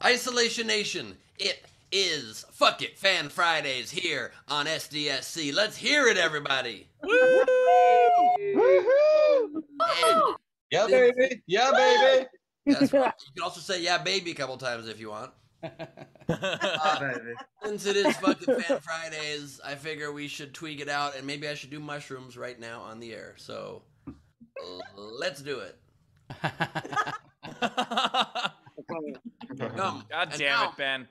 Isolation Nation, it is Fuck It Fan Fridays here on SDSC. Let's hear it, everybody. Woo! And Yeah, baby. Yeah, baby. that's right. You can also say "yeah, baby" a couple times if you want. Since it is Fuck It Fan Fridays, I figure we should tweak it out, and maybe I should do mushrooms right now on the air. So let's do it. God damn it, Ben.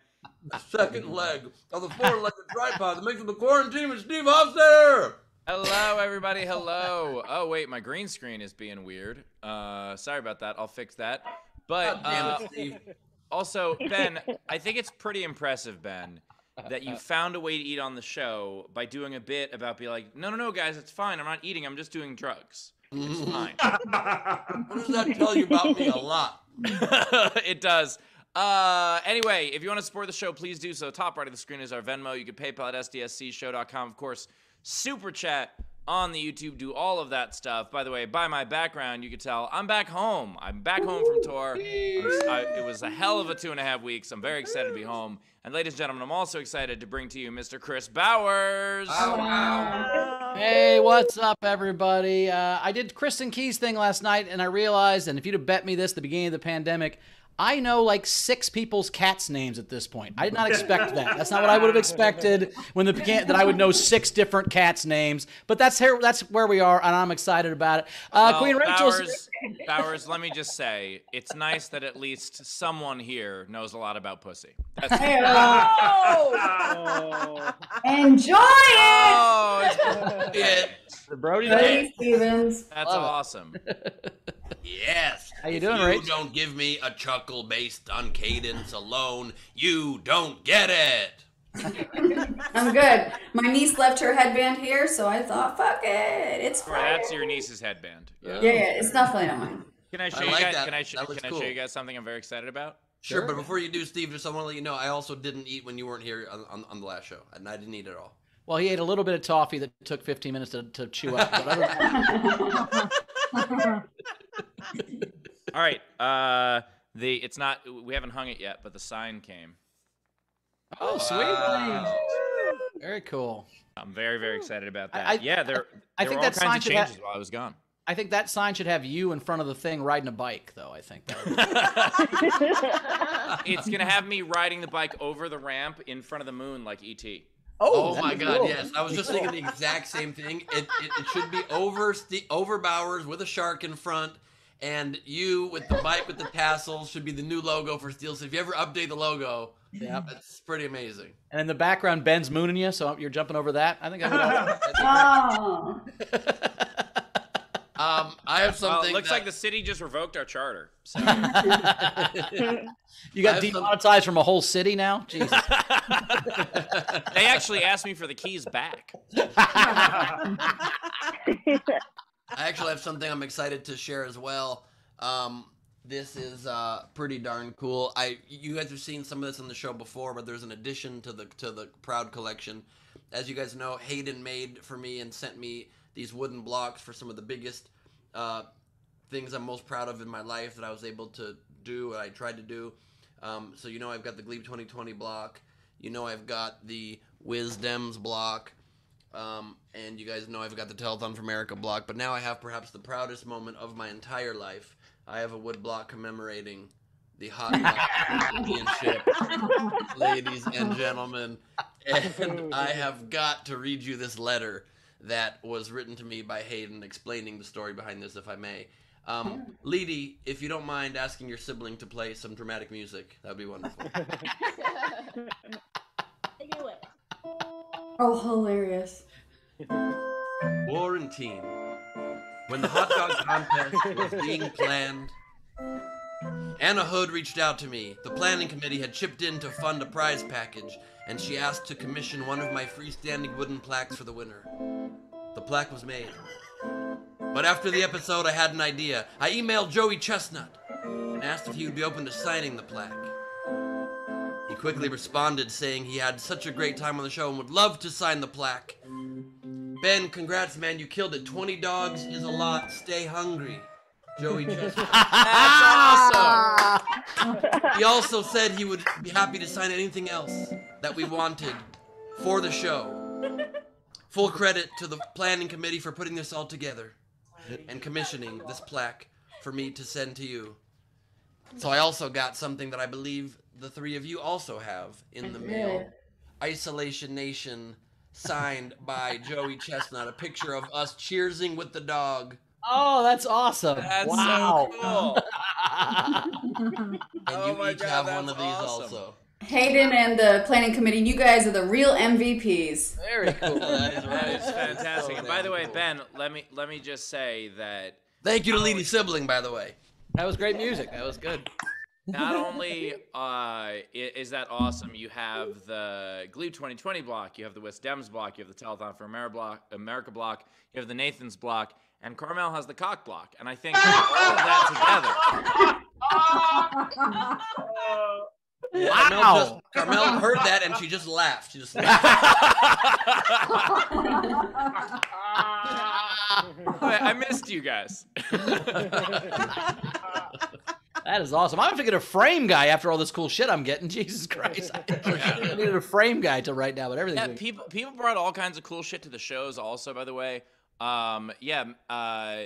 The second leg of the four-legged tripod that makes it the quarantine with Steve Hofstetter. Hello, everybody. Hello. Oh, wait, my green screen is being weird. Sorry about that. I'll fix that. But God damn it, Steve. also, Ben, I think it's pretty impressive, Ben, that you found a way to eat on the show by doing a bit about being like, no, guys, it's fine. I'm not eating. I'm just doing drugs. It's fine. What does that tell you about me? A lot. It does. Anyway, if you want to support the show, please do so. Top right of the screen is our Venmo. You can PayPal at sdscshow.com. Of course, Super Chat on the YouTube. Do all of that stuff. By the way, by my background, you can tell I'm back home. I'm back home from tour. It was a hell of a 2.5 weeks. I'm very excited to be home. And ladies and gentlemen, I'm also excited to bring to you Mr. Chris Bowers. Oh, wow. Hey, what's up, everybody? I did Kristen Key's thing last night, and I realized, and if you'd have bet me this at the beginning of the pandemic, I know like 6 people's cats' names at this point. I did not expect that. That's not what I would have expected when the began that I would know 6 different cats' names. But that's where we are, and I'm excited about it. Queen Rachel's. Bowers, let me just say, it's nice that at least someone here knows a lot about pussy. That's Enjoy it! Oh, It's The Brody Brody Stevens. that's Love it. awesome. yes. How you If doing, you Rach? don't give me a chuckle based on cadence alone, you don't get it. I'm good. My niece left her headband here, so I thought, fuck it. It's fine. That's your niece's headband. Yeah, it's definitely not mine. Can I show I you like guys? that. Can I show That looks can I cool. show you guys something I'm very excited about? Sure, but before you do, Steve, just I want to let you know I also didn't eat when you weren't here on the last show, and I didn't eat at all. Well, he ate a little bit of toffee that took 15 minutes to chew up. But All right. It's not. We haven't hung it yet, but the sign came. oh, sweet. Wow. Very cool. I'm very, very excited about that. I there think were all that sign kinds of should have- changes while I was gone. I think that sign should have you in front of the thing riding a bike, though, I think. That would be... It's gonna have me riding the bike over the ramp in front of the moon like E.T. Oh that'd my be God! cool. Yes, I was just thinking the exact same thing. It should be over Bowers with a shark in front, and you with the bike with the tassels should be the new logo for Steel. So if you ever update the logo, Yeah. that's pretty amazing. And in the background, Ben's mooning you, so you're jumping over that. I think that would Oh. I have Well, something. it looks that- like the city just revoked our charter. So. You I got have demonetized from a whole city now? Jesus. They actually asked me for the keys back. I actually have something I'm excited to share as well. This is pretty darn cool. You guys have seen some of this on the show before, but there's an addition to the Proud collection. As you guys know, Hayden made for me and sent me these wooden blocks for some of the biggest things I'm most proud of in my life that I was able to do, what I tried to do. So you know I've got the Gleib 2020 block. You know I've got the Wisdoms block. And you guys know I've got the Telethon for America block. But now I have perhaps the proudest moment of my entire life. I have a wood block commemorating the hot dog championship, ladies and gentlemen. And I have got to read you this letter that was written to me by Hayden explaining the story behind this, if I may. Leedy, if you don't mind asking your sibling to play some dramatic music, that would be wonderful. Oh, hilarious. Quarantine. When the hot dog contest was being planned, Anna Hood reached out to me. The planning committee had chipped in to fund a prize package, and she asked to commission one of my freestanding wooden plaques for the winner. The plaque was made. But after the episode, I had an idea. I emailed Joey Chestnut and asked if he would be open to signing the plaque. He quickly responded saying he had such a great time on the show and would love to sign the plaque. Ben, congrats, man. You killed it. 20 dogs is a lot. Stay hungry. Joey Chestnut. That's awesome. He also said he would be happy to sign anything else that we wanted for the show. Full credit to the planning committee for putting this all together and commissioning this plaque for me to send to you. So I also got something that I believe the three of you also have in the mail. Isolation Nation, signed by Joey Chestnut. A picture of us cheersing with the dog. Oh, that's awesome. That's wow. so cool. And you each have one of these also. Hayden and the planning committee, you guys are the real MVPs. Very cool. That is fantastic. And by the way, Ben, let me just say that. Thank you to Leedy Sibling, by the way. That was great music. That was good. Not only is that awesome, you have the Gleib 2020 block, you have the West Dems block, you have the Telethon for America block, you have the Nathan's block, and Carmel has the cock block. And I think all of that together. Wow. Carmel heard that and she just laughed. She just laughed. I missed you guys. That is awesome. I'm thinking a frame guy after all this cool shit I'm getting. Jesus Christ. I needed a frame guy to write down, but everything. Yeah, people brought all kinds of cool shit to the shows also, by the way.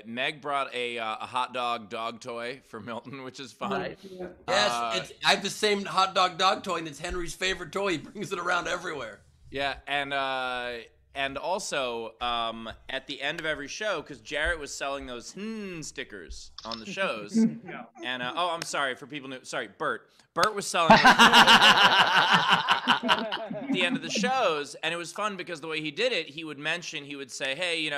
Meg brought a hot dog toy for Milton, which is fun. Right. Yes, I have the same hot dog toy, and it's Henry's favorite toy. He brings it around everywhere. Yeah, and also at the end of every show, because Jarrett was selling those stickers on the shows, and I'm sorry for people new. Sorry, Bert was selling those at the end of the shows, and it was fun because the way he did it, he would say, hey,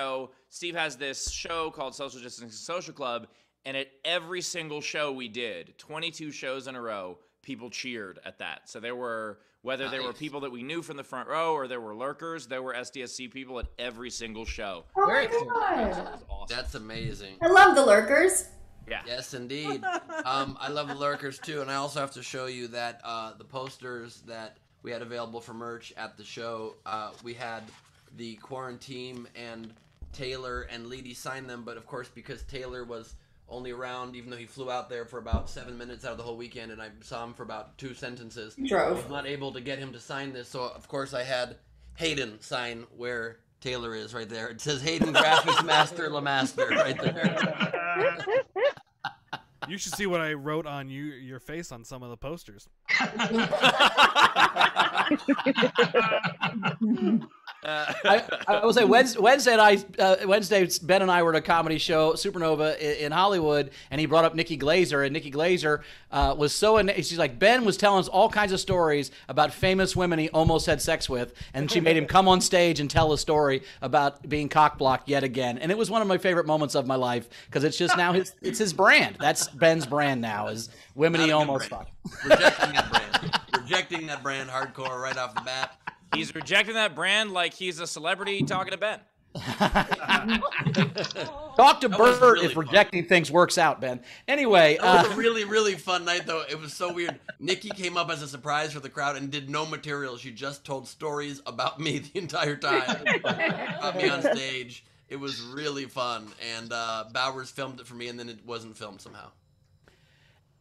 Steve has this show called Social Distancing Social Club, and at every single show we did, 22 shows in a row, people cheered at that. So there were, whether there were people that we knew from the front row or there were lurkers, there were SDSC people at every single show. Oh my Very cool. God. Awesome. That's amazing. I love the lurkers. Yeah. Yes, indeed. I love the lurkers too, and I also have to show you that the posters that we had available for merch at the show, we had the Quarantine and Taylor and Leedy sign them, but of course because Taylor was only around, even though he flew out there for about 7 minutes out of the whole weekend, and I saw him for about 2 sentences. Drove. I was not able to get him to sign this, so of course I had Hayden sign where Taylor is right there. It says Hayden Graphics Master LeMaster right there. You should see what I wrote on your face on some of the posters. I will say Wednesday, Ben and I were at a comedy show, Supernova, in Hollywood, and he brought up Nikki Glazer, and Nikki Glazer was she's like, Ben was telling us all kinds of stories about famous women he almost had sex with, and she made him come on stage and tell a story about being cock-blocked yet again, and it was one of my favorite moments of my life, because it's just now it's his brand. That's Ben's brand now, is women he almost fucked. Rejecting that brand. Rejecting that brand hardcore right off the bat. He's rejecting that brand like he's a celebrity talking to Ben. Talk to Bert really if rejecting things works out, Ben. Anyway. That was a really, really fun night, though. It was so weird. Nikki came up as a surprise for the crowd and did no material. She just told stories about me the entire time. About me on stage. It was really fun. And Bowers filmed it for me, and then it wasn't filmed somehow.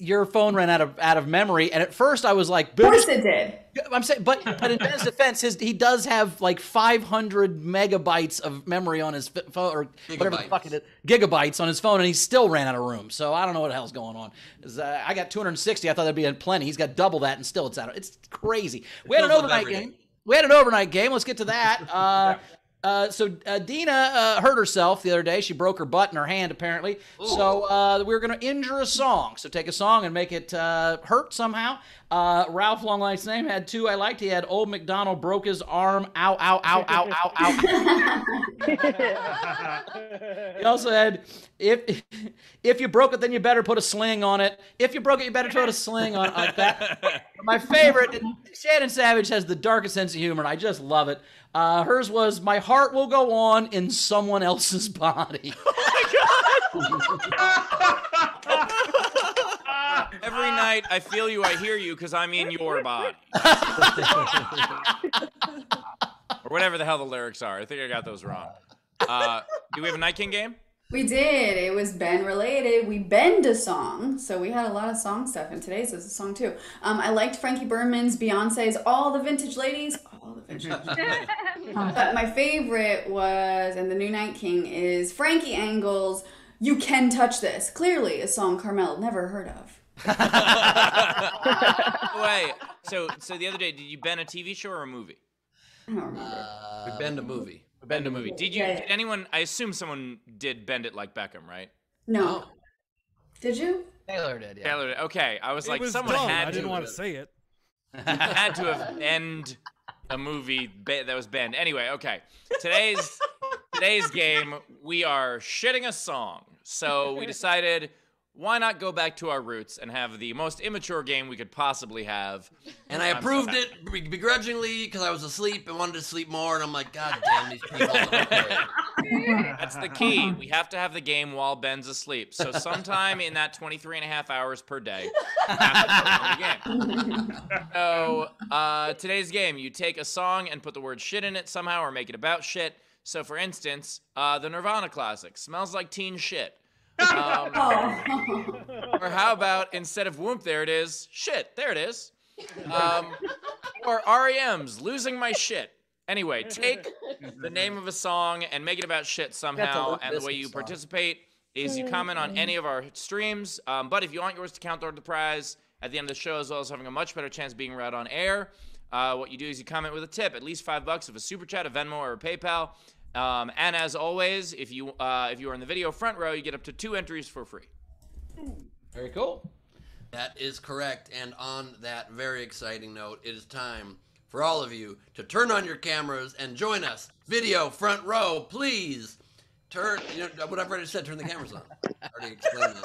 Your phone ran out of memory, and at first I was like, Of course it did. I'm saying, but in Ben's defense, he does have like 500 megabytes of memory on his phone, or whatever the fuck it is, gigabytes on his phone, and he still ran out of room. So I don't know what the hell's going on. I got 260. I thought that'd be plenty. He's got double that, and still it's out. It's crazy. We had an overnight game. Let's get to that. So Dina hurt herself the other day. She broke her butt in her hand, apparently. Ooh. So we were going to injure a song. So take a song and make it hurt somehow. Ralph Longlife's name had 2 I liked. He had Old MacDonald broke his arm. Ow, ow, ow, ow, ow, ow. He also had, if you broke it, then you better put a sling on it. If you broke it, you better put a sling on it, like that. My favorite, Shannon Savage has the darkest sense of humor, and I just love it. Hers was, my heart will go on in someone else's body. Oh my God. Every night I feel you, I hear you, because I'm in your body. Or whatever the hell the lyrics are. I think I got those wrong. Do we have a Night King game? We did. It was Ben related. We bend a song, so we had a lot of song stuff, and today's is a song too. I liked Frankie Berman's, Beyonce's, All the Vintage Ladies, all the vintage. But my favorite was, and the New Night King is Frankie Angle's "You Can Touch This." Clearly, a song Carmel never heard of. Wait, so the other day, did you bend a TV show or a movie? I don't remember. We bend a movie. Bend a movie. Did anyone? I assume someone did bend it like Beckham, right? No. Did you? Taylor did, yeah. Taylor did. Okay, I was It like, was someone dumb. had I didn't to want to say it. had to have bend a movie that was bend. Anyway, okay. Today's game, we are shitting a song. So we decided, why not go back to our roots and have the most immature game we could possibly have? And I approved it begrudgingly because I was asleep and wanted to sleep more. And I'm like, God damn these people. That's the key. We have to have the game while Ben's asleep. So sometime in that 23 and a half hours per day, we have to play the game. So today's game, you take a song and put the word shit in it somehow or make it about shit. So for instance, the Nirvana classic, Smells Like Teen Shit. Or how about, instead of whoop, there it is, shit, there it is. Or REM's Losing My Shit. Anyway, take the name of a song and make it about shit somehow, and the way you participate is you comment on any of our streams, but if you want yours to count toward the prize at the end of the show, as well as having a much better chance of being read on air, what you do is you comment with a tip, at least $5 of a super chat, a Venmo, or a PayPal. And as always, if you are in the video front row, you get up to 2 entries for free. Very cool. That is correct. And on that very exciting note, it is time for all of you to turn on your cameras and join us. Video front row, please. Turn, what I've already said, turn the cameras on. I already explained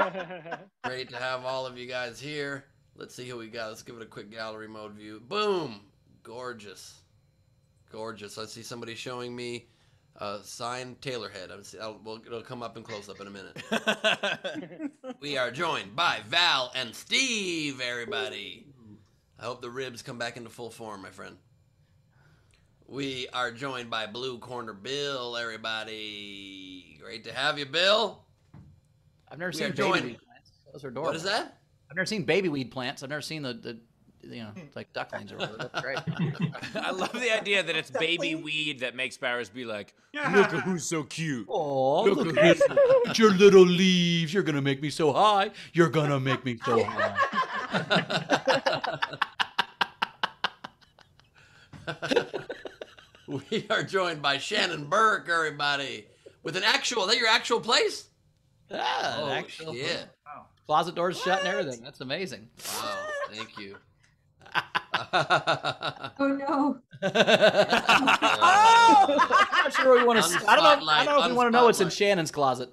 that. Great to have all of you guys here. Let's see who we got. Let's give it a quick gallery mode view. Boom. Gorgeous. Gorgeous. I see somebody showing me a signed Taylor head. It'll come up in close up in a minute. We are joined by Val and Steve, everybody. I hope the ribs come back into full form, my friend. We are joined by Blue Corner Bill, everybody. Great to have you, Bill. I've never seen baby weed plants. Those are adorable. What is that? I've never seen baby weed plants. I've never seen the like ducklings or whatever. That's great. I love the idea that it's baby weed that makes Barris be like, look at who's so cute. Oh, look at your little leaves. You're going to make me so high. You're going to make me so high. We are joined by Shannon Burke, everybody. With an actual, is that your actual place? Yeah, actual. Yeah. Wow. Closet doors shut and everything. That's amazing. Wow, thank you. Oh no! I'm not sure we want to. I don't know if we want to know what's in Shannon's closet.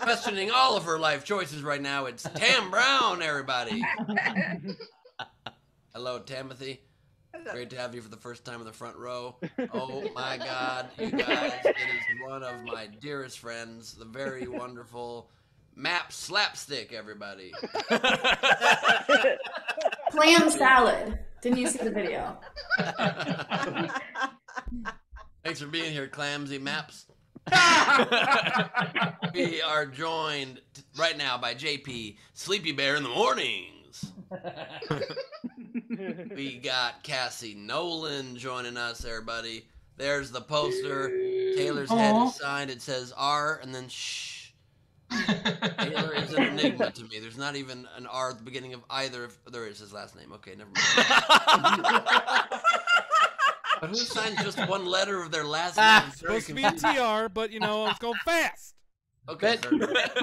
Questioning all of her life choices right now. It's Tam Brown, everybody. Hello, Timothy. Great to have you for the first time in the front row. Oh my God, you guys! It is one of my dearest friends, the very wonderful Map Slapstick, everybody. Clam salad. Didn't you see the video? Thanks for being here, Clamsy Maps. We are joined right now by JP, Sleepy Bear in the mornings. We got Cassie Nolan joining us, everybody. There's the poster. Taylor's head is signed. It says R and then shh. Taylor is an enigma to me. There's not even an R at the beginning of either. There is his last name. Okay, never mind. But who signs just one letter of their last name? Supposed to be a TR, but let's go fast. Okay.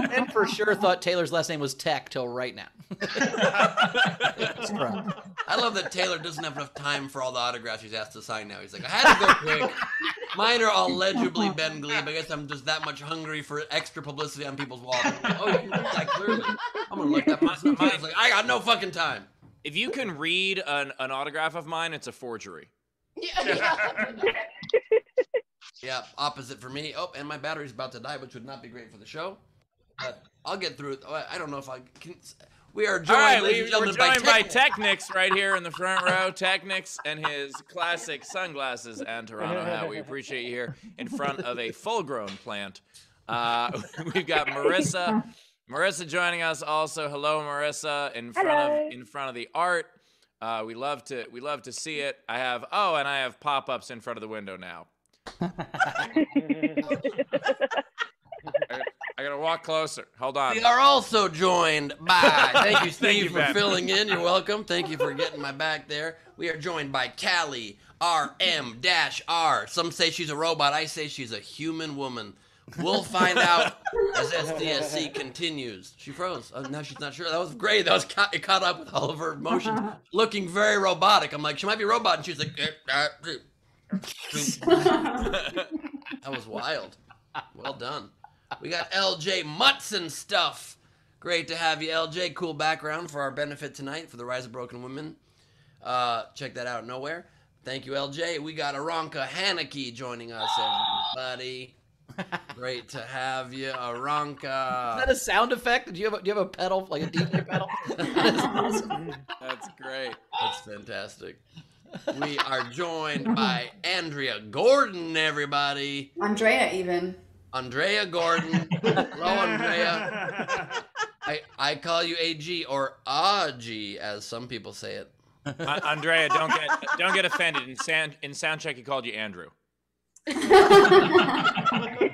Ben for sure thought Taylor's last name was Tech till right now. I love that Taylor doesn't have enough time for all the autographs he's asked to sign now. He's like, I had to go quick. Mine are all legibly Ben Gleib. I guess I'm just that much hungry for extra publicity on people's walls. Oh, you can read that clearly. I'm going to look that person up. Mine's like, I got no fucking time. If you can read an autograph of mine, it's a forgery. Yeah, opposite for me. Oh, and my battery's about to die, which would not be great for the show. But I'll get through it. I don't know if I can. We are All joined, right, ladies and we're gentlemen, joined by Technics right here in the front row. Technics and his classic sunglasses and Toronto hat. We appreciate you here in front of a full-grown plant. We've got Marissa. Marissa joining us also. Hello, Marissa. In front of the art. We love to see it. I have pop-ups in front of the window now. I gotta walk closer. Hold on. We are also joined by, thank you, Steve, Thank you, for Ben. filling in. You're welcome. Thank you for getting my back there. We are joined by Callie, RM-R. Some say she's a robot. I say she's a human woman. We'll find out as SDSC continues. She froze. Now she's not sure. That was great. That was it caught up with all of her emotions. Looking very robotic. I'm like, she might be a robot. And she's like, that was wild. Well done. We got LJ Mutts and stuff. Great to have you, LJ. Cool background for our benefit tonight for the Rise of Broken Women. Check that out nowhere. Thank you, LJ. We got Aranka Haneke joining us, everybody. Great to have you, Aranka. Is that a sound effect? Do you have a pedal, like a DJ pedal? That is awesome. That's great. That's fantastic. We are joined by Andrea Gordon, everybody. Andrea, even. Andrea Gordon. Hello, Andrea. I call you AG or AG, as some people say it. Andrea, don't get offended. In sound check, he called you Andrew.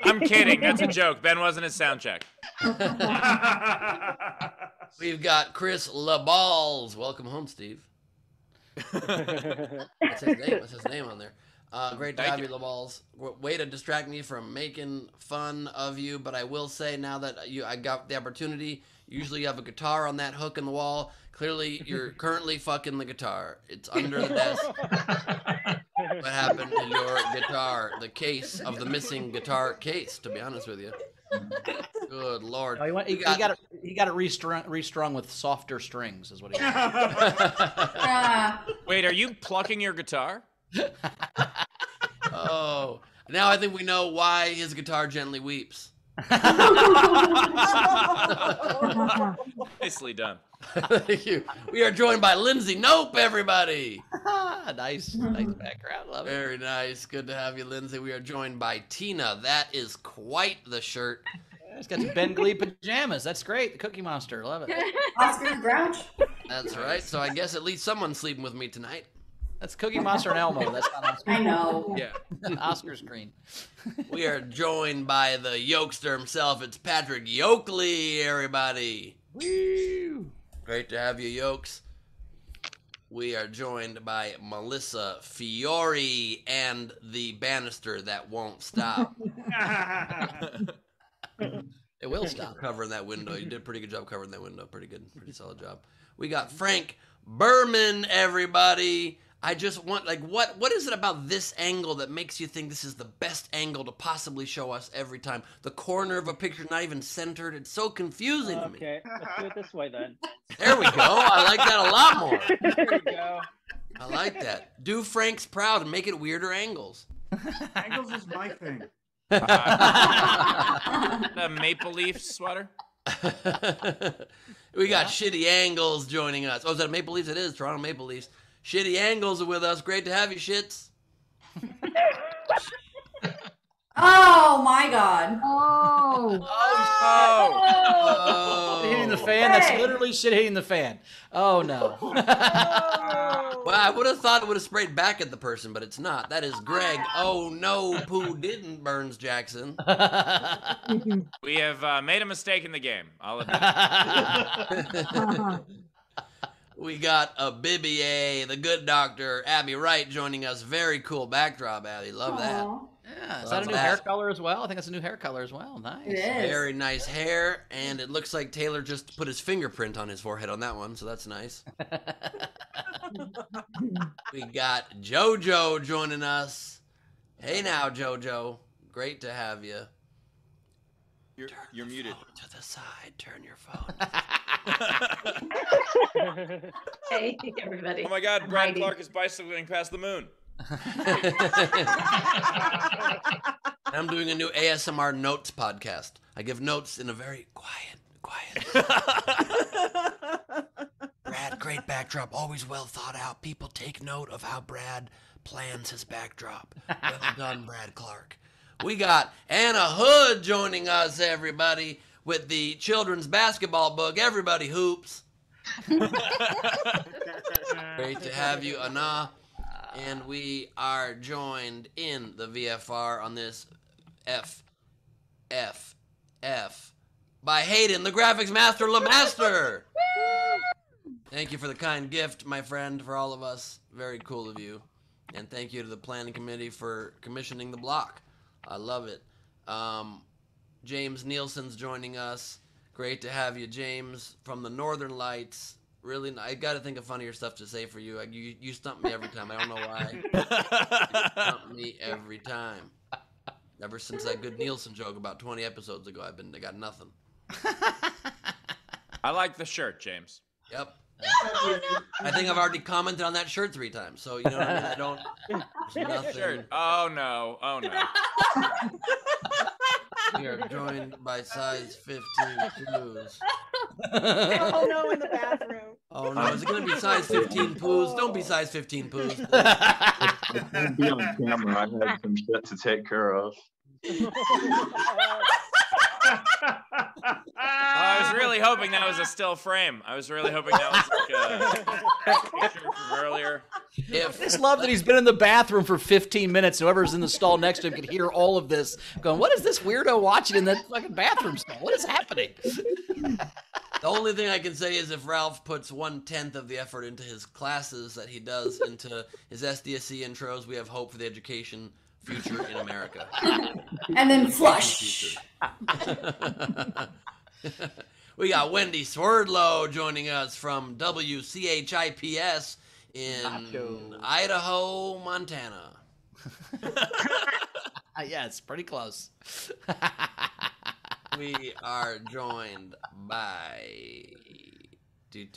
I'm kidding. That's a joke. Ben wasn't at sound check. We've got Chris LaBalls. Welcome home, Steve. What's his name on there? Great to have you, LaBalls. Way to distract me from making fun of you, but I will say now that I got the opportunity, usually you have a guitar on that hook in the wall. Clearly, you're currently fucking the guitar. It's under the desk. What happened to your guitar? The case of the missing guitar case, to be honest with you. Good Lord. Oh, he got it restrung with softer strings, is what he got. Wait, are you plucking your guitar? Oh, now I think we know why his guitar gently weeps. Nicely done. Thank you. We are joined by Lindsay Nope, everybody. Nice background. Love it. Very nice. Good to have you, Lindsay. We are joined by Tina. That is quite the shirt. It's got some Ben Gleib pajamas. That's great. The Cookie Monster. Love it. Oscar Grouch. That's right. So I guess at least someone's sleeping with me tonight. That's Cookie Monster and Elmo. That's not Oscar. I know. Yeah. Oscar's green. We are joined by the Yokester himself. It's Patrick Yoakley, everybody. Woo! Great to have you, Yokes. We are joined by Melissa Fiore and the banister that won't stop. It will stop. Covering that window. You did a pretty good job covering that window. Pretty good. Pretty solid job. We got Frank Berman, everybody. I just want, what is it about this angle that makes you think this is the best angle to possibly show us every time? The corner of a picture not even centered. It's so confusing to me. Okay, let's do it this way then. There we go. I like that a lot more. There we go. I like that. Do Frank's proud and make it weirder angles. Angles is my thing. The maple leaf sweater. We got Shitty Angles joining us. Oh, is that Maple Leafs? It is Toronto Maple Leafs. Shitty Angles are with us. Great to have you, shits. Oh my God. Shit hitting the fan. That's literally shit hitting the fan. Oh no. Well, I would have thought it would have sprayed back at the person, but it's not. That is Greg. Oh no, Pooh didn't, Burns Jackson. We have made a mistake in the game. I'll admit it. We got a Bibier, the good doctor, Abby Wright joining us. Very cool backdrop, Abby. Love that. Aw. Yeah, is that a new hair color as well? I think that's a new hair color as well. Nice. It is. Very nice hair, and it looks like Taylor just put his fingerprint on his forehead on that one, so that's nice. We got JoJo joining us. Hey now, JoJo. Great to have you. You're muted. To the side. Turn your phone. Hey, everybody. Oh my God, Brad Hiding. Clark is bicycling past the moon. I'm doing a new ASMR notes podcast. I give notes in a very quiet. Brad, great backdrop. Always well thought out. People take note of how Brad plans his backdrop. Well done, Brad Clark. We got Anna Hood joining us, everybody, with the children's basketball book, Everybody Hoops. Great to have you, Anna. And we are joined in the VFR on this F by Hayden, the graphics master, LeMaster. Thank you for the kind gift, my friend, for all of us. Very cool of you. And thank you to the planning committee for commissioning the block. I love it. James Nielsen's joining us. Great to have you, James, from the Northern Lights. Really, I got to think of funnier stuff to say for you. You stump me every time. I don't know why. You stump me every time. Ever since that good Nielsen joke about 20 episodes ago, I got nothing. I like the shirt, James. Yep. I think I've already commented on that shirt 3 times, so you know what I mean? I don't. There's nothing. Shirt. Oh no. We are joined by size 15 poos. Oh no, in the bathroom. Oh no, is it going to be size 15 poos? Don't be size 15 poos. It won't be on camera. I had some shit to take care of. I was really hoping that was a still frame. I was really hoping that was like a picture from earlier. I just love that he's been in the bathroom for 15 minutes. Whoever's in the stall next to him can hear all of this going, what is this weirdo watching in that fucking bathroom stall? What is happening? The only thing I can say is if Ralph puts 1/10 of the effort into his classes that he does into his SDSC intros, we have hope for the education future in America. And then flush. We got Wendy Swerdlow joining us from WCHIPS in Idaho, Montana. Yeah, it's pretty close. We are joined by there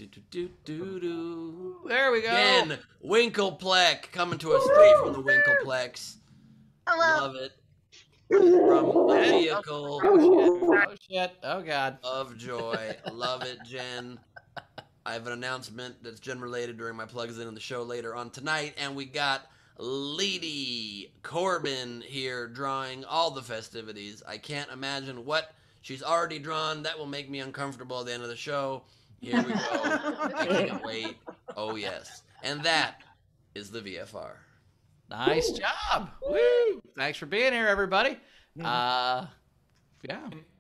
we go. Jen Winkleplex coming to us straight from the Winkleplex. Hello. Love it. From a vehicle Oh shit. Oh god. of joy. Love it, Jen. I have an announcement that's Jen related during my plugs in the show later on tonight, and we got Lady Corbin here drawing all the festivities. I can't imagine what she's already drawn. That will make me uncomfortable at the end of the show. Here we go. I can't wait. Oh yes. And that is the VFR. Nice job. Woo! Thanks for being here, everybody. Yeah.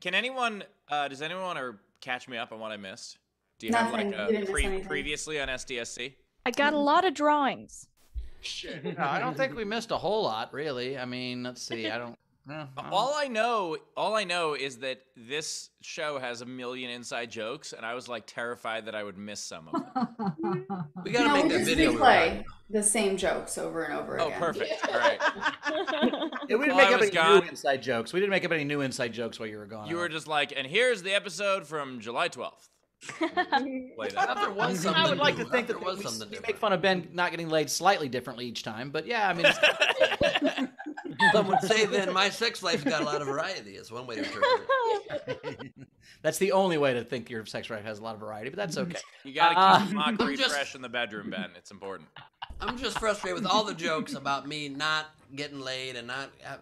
Can anyone? Does anyone want to catch me up on what I missed? Do you Nothing. have You like didn't miss anything. previously on SDSC? I got a lot of drawings. No, I don't think we missed a whole lot, really. I mean, let's see. I don't. All I know is that this show has a million inside jokes, and I was like terrified that I would miss some of them. We gotta make that just video. replay the same jokes over and over Oh, again. perfect. All right. Yeah, we didn't While make I up was any gone- new inside jokes. We didn't make up any new inside jokes while you were gone. You were just like, and here's the episode from July 12th. Play that. There was something I would like to new. think There that was we something make different. fun of Ben not getting laid slightly differently each time. But yeah, I mean, Some would say then my sex life's got a lot of variety. Is one way to interpret it. that's the only way to think your sex life has a lot of variety. But that's okay. You gotta keep mockery just- fresh in the bedroom, Ben. It's important. I'm just frustrated with all the jokes about me not getting laid and not have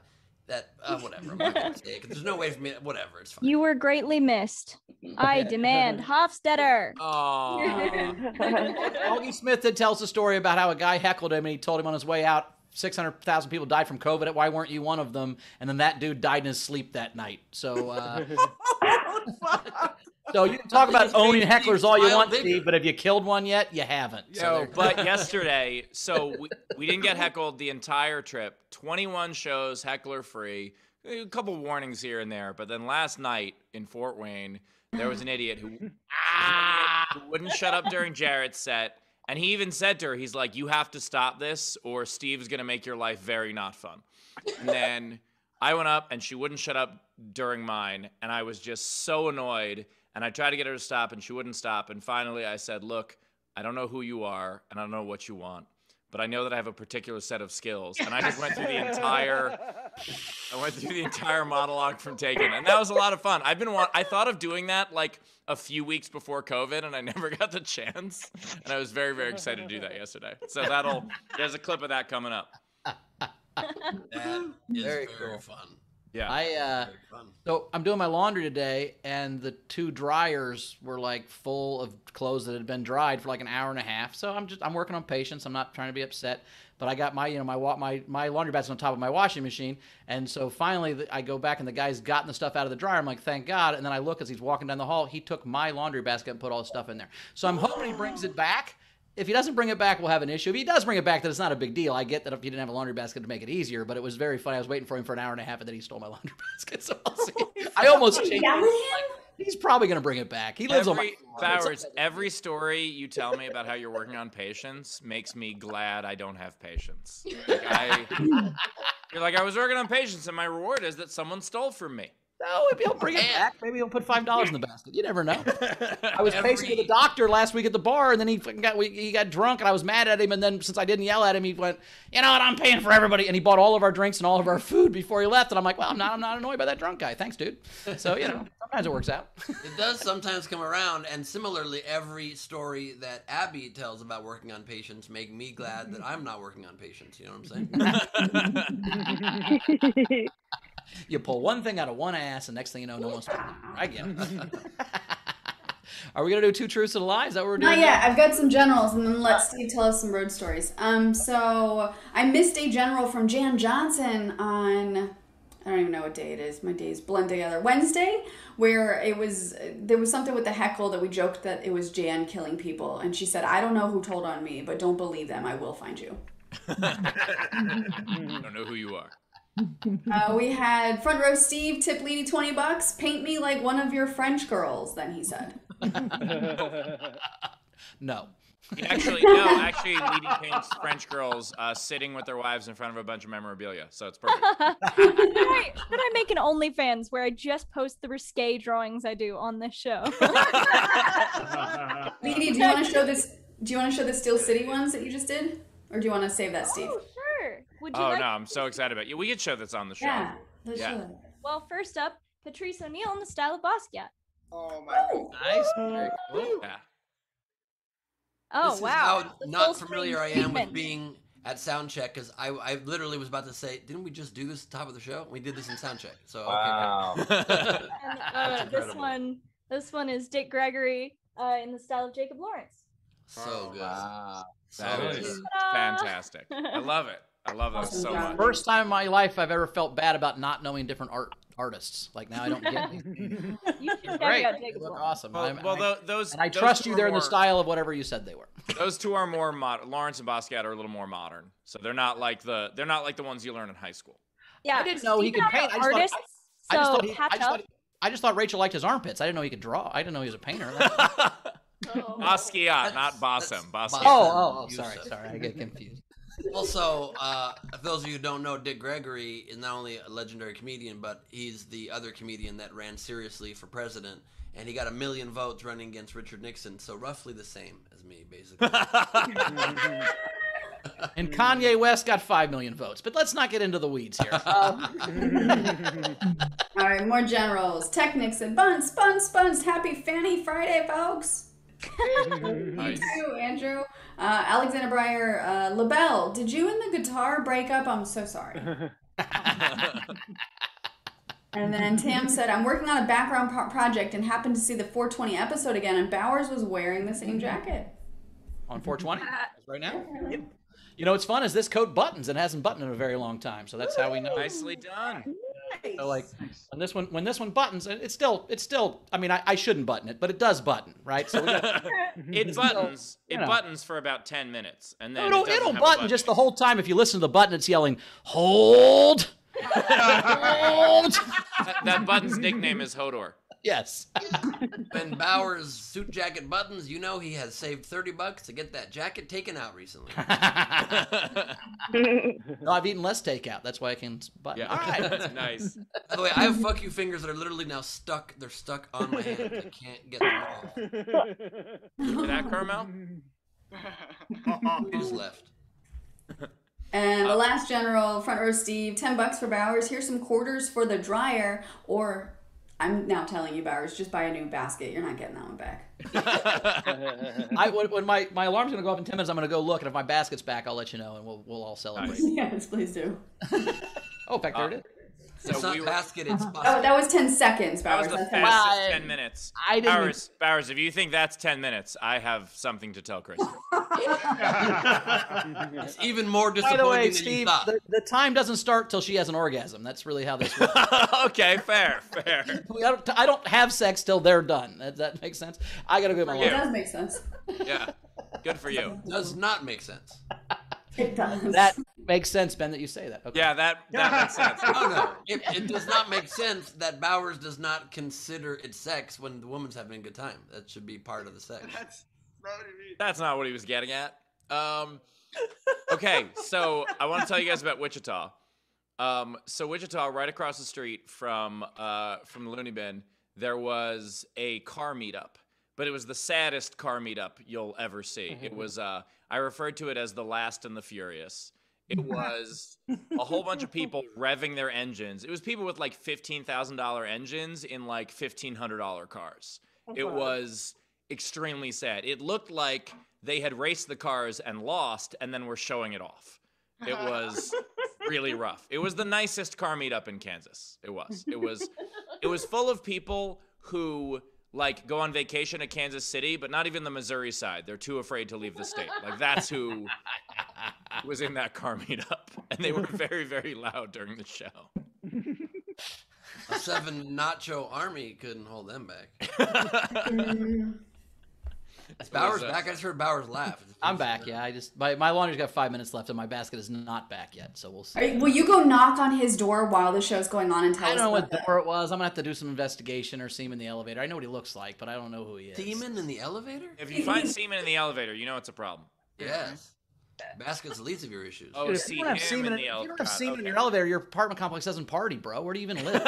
that. Whatever. I'm not gonna say it 'cause there's no way for me. Whatever. It's fine. You were greatly missed. I demand Hofstetter. Oh. Augie Smith did tell us a story about how a guy heckled him and he told him on his way out 600,000 people died from COVID. Why weren't you one of them? And then that dude died in his sleep that night. So, so you can talk about owning hecklers all you Smile want, bigger. Steve, but have you killed one yet? You haven't. So Yo, there- but yesterday, so we didn't get heckled the entire trip. 21 shows, heckler free. A couple warnings here and there, but then last night in Fort Wayne, there was an idiot who wouldn't shut up during Jarrett's set. And he even said to her, he's like, you have to stop this or Steve's going to make your life very not fun. And then I went up and she wouldn't shut up during mine. And I was just so annoyed. And I tried to get her to stop and she wouldn't stop. And finally I said, look, I don't know who you are and I don't know what you want, but I know that I have a particular set of skills. And I just went through the entire monologue from Taken, and that was a lot of fun. I thought of doing that like a few weeks before COVID, and I never got the chance. And I was very, very excited to do that yesterday. So there's a clip of that coming up. That is very fun. Yeah. So I'm doing my laundry today, and the 2 dryers were like full of clothes that had been dried for like an hour and a half. So I'm working on patience. I'm not trying to be upset, but I got my laundry basket on top of my washing machine, and so finally I go back and the guy's gotten the stuff out of the dryer. I'm like, thank God. And then I look as he's walking down the hall. He took my laundry basket and put all the stuff in there. So I'm hoping he brings it back. If he doesn't bring it back, we'll have an issue. If he does bring it back, then it's not a big deal. I get that if he didn't have a laundry basket to make it easier, but it was very funny. I was waiting for him for an hour and a half, and then he stole my laundry basket. So I'll see. I almost changed it. He's probably going to bring it back. He lives on my Bowers, every story you tell me about how you're working on patience makes me glad I don't have patience. You're like, I was working on patience, and my reward is that someone stole from me. No, maybe he'll bring it back. Maybe he'll put $5 in the basket. You never know. I was pacing with the doctor last week at the bar, and then he got drunk, and I was mad at him. And then since I didn't yell at him, he went, "You know what? I'm paying for everybody." And he bought all of our drinks and all of our food before he left. And I'm like, "Well, I'm not annoyed by that drunk guy. Thanks, dude." So sometimes it works out. It does sometimes come around, and similarly, every story that Abby tells about working on patience make me glad that I'm not working on patience. You know what I'm saying? You pull one thing out of one ass, and next thing you know, no one's talking. I get it. Are we going to do 2 truths and a lie? Is that what we're doing? Not yet. I've got some generals, and then let Steve tell us some road stories. So I missed a general from Jan Johnson on, I don't even know what day it is. My days blend together. Wednesday, where there was something with the heckle that we joked that it was Jan killing people. And she said, "I don't know who told on me, but don't believe them. I will find you." I don't know who you are. We had front row Steve tip Leedy $20. Paint me like one of your French girls. Then he said, "No." Actually, Leedy paints French girls sitting with their wives in front of a bunch of memorabilia, so it's perfect. Then I make an OnlyFans where I just post the risque drawings I do on this show. Leedy, do you want to show this? Do you want to show the Steel City ones that you just did, or do you want to save that, Steve? Oh, sure. Would you Oh like no, I'm so excited about you. We could show this on the show. Yeah, let's show it. Well, first up, Patrice O'Neal in the style of Basquiat. Oh my God. Nice. Very cool. Yeah. Oh, This is wow. how The not full-screen familiar I am with treatment. being at soundcheck, because I literally was about to say, didn't we just do this at the top of the show? We did this in soundcheck. So okay. Wow. And this one is Dick Gregory in the style of Jacob Lawrence. So good. Wow. That is fantastic. I love it. I love that so much. First time in my life I've ever felt bad about not knowing different artists. Like now I don't get it. You should check Great. out They Jacob look Lawrence. awesome. Those and I those trust two you. are They're in the more- style of whatever you said they were. Those two are more modern. Lawrence and Basquiat are a little more modern, so they're not like the ones you learn in high school. Yeah, I didn't know he could paint. Artists, I just thought Rachel liked his armpits. I didn't know he could draw. I didn't know he was a painter. Basquiat, not Bassem. Basquiat. Oh, sorry. I get confused. Also, for those of you who don't know, Dick Gregory is not only a legendary comedian, but he's the other comedian that ran seriously for president, and he got 1 million votes running against Richard Nixon, so roughly the same as me, basically. And Kanye West got 5 million votes. But let's not get into the weeds here. All right, more generals. Technics and buns. Happy Fanny Friday, folks. Nice. You too, Andrew. Alexander Breyer, LaBelle, did you and the guitar break up? I'm so sorry. And then Tam said, I'm working on a background project and happened to see the 420 episode again, and Bowers was wearing the same jacket. On 420? Right now? You know what's fun is this coat buttons and hasn't buttoned in a very long time, so that's how we know. Nicely done. So like when this one buttons, it's still. I mean, I shouldn't button it, but it does button, right? So we got, It buttons. you It know. buttons for about 10 minutes, and then it'll doesn't have a button just the whole time. If you listen to the button, it's yelling hold. Hold. That button's nickname is Hodor. Yes. When Bowers' suit jacket buttons, you know he has saved $30 to get that jacket taken out recently. No, I've eaten less takeout. That's why I can button. Yeah. All right. That's nice. By the way, I have fuck you fingers that are literally now stuck. They're stuck on my hand. I can't get them off. Hear that, Carmel? He just left. And the last general, front row Steve, $10 for Bowers. Here's some quarters for the dryer. Or I'm now telling you, Bowers, just buy a new basket. You're not getting that one back. When my alarm's gonna go off in 10 minutes, I'm gonna go look, and if my basket's back, I'll let you know, and we'll all celebrate. Yes, please do. Oh, in fact, there it is. It's not basket, it's basket. Oh, that was 10 seconds, That Bowers. was the That's fastest 10 minutes. I didn't. Bowers, if you think that's 10 minutes, I have something to tell Chris. It's even more By disappointing the way, than you Steve, thought. the time doesn't start till she has an orgasm. That's really how this works. Okay, fair. I don't have sex till they're done. That makes sense. I gotta go get my It alarm. does make sense. Yeah, good for you. Does not make sense. It does. That makes sense, Ben, that you say that. Okay. Yeah, that makes sense. No. It does not make sense that Bowers does not consider it sex when the woman's having a good time. That should be part of the sex. That's not what he was getting at. Okay, so I want to tell you guys about Wichita. So Wichita, right across the street from the Looney Bin, there was a car meetup. But it was the saddest car meetup you'll ever see. It was, I referred to it as the Last and the Furious. It was a whole bunch of people revving their engines. It was people with like $15,000 engines in like $1,500 cars. It was extremely sad. It looked like they had raced the cars and lost and then were showing it off. It was really rough. It was the nicest car meetup in Kansas. It was full of people who like go on vacation to Kansas City, but not even the Missouri side. They're too afraid to leave the state. Like that's who was in that car meetup. And they were very, very loud during the show. A 7 nacho army couldn't hold them back. Is Bowers back? I just heard Bowers laugh. I'm back, yeah. My laundry's got 5 minutes left, and my basket is not back yet, so we'll see. Will you go knock on his door while the show's going on and tell us? I don't know what door it was. I'm gonna have to do some investigation or see him in the elevator. I know what he looks like, but I don't know who he is. Seaman in the elevator? If you find semen in the elevator, you know it's a problem. Yes. Basket's the least of your issues. Oh, Dude, see if you don't have him semen in in, the if you elevator. don't have semen in your elevator, your apartment complex doesn't party, bro. Where do you even live?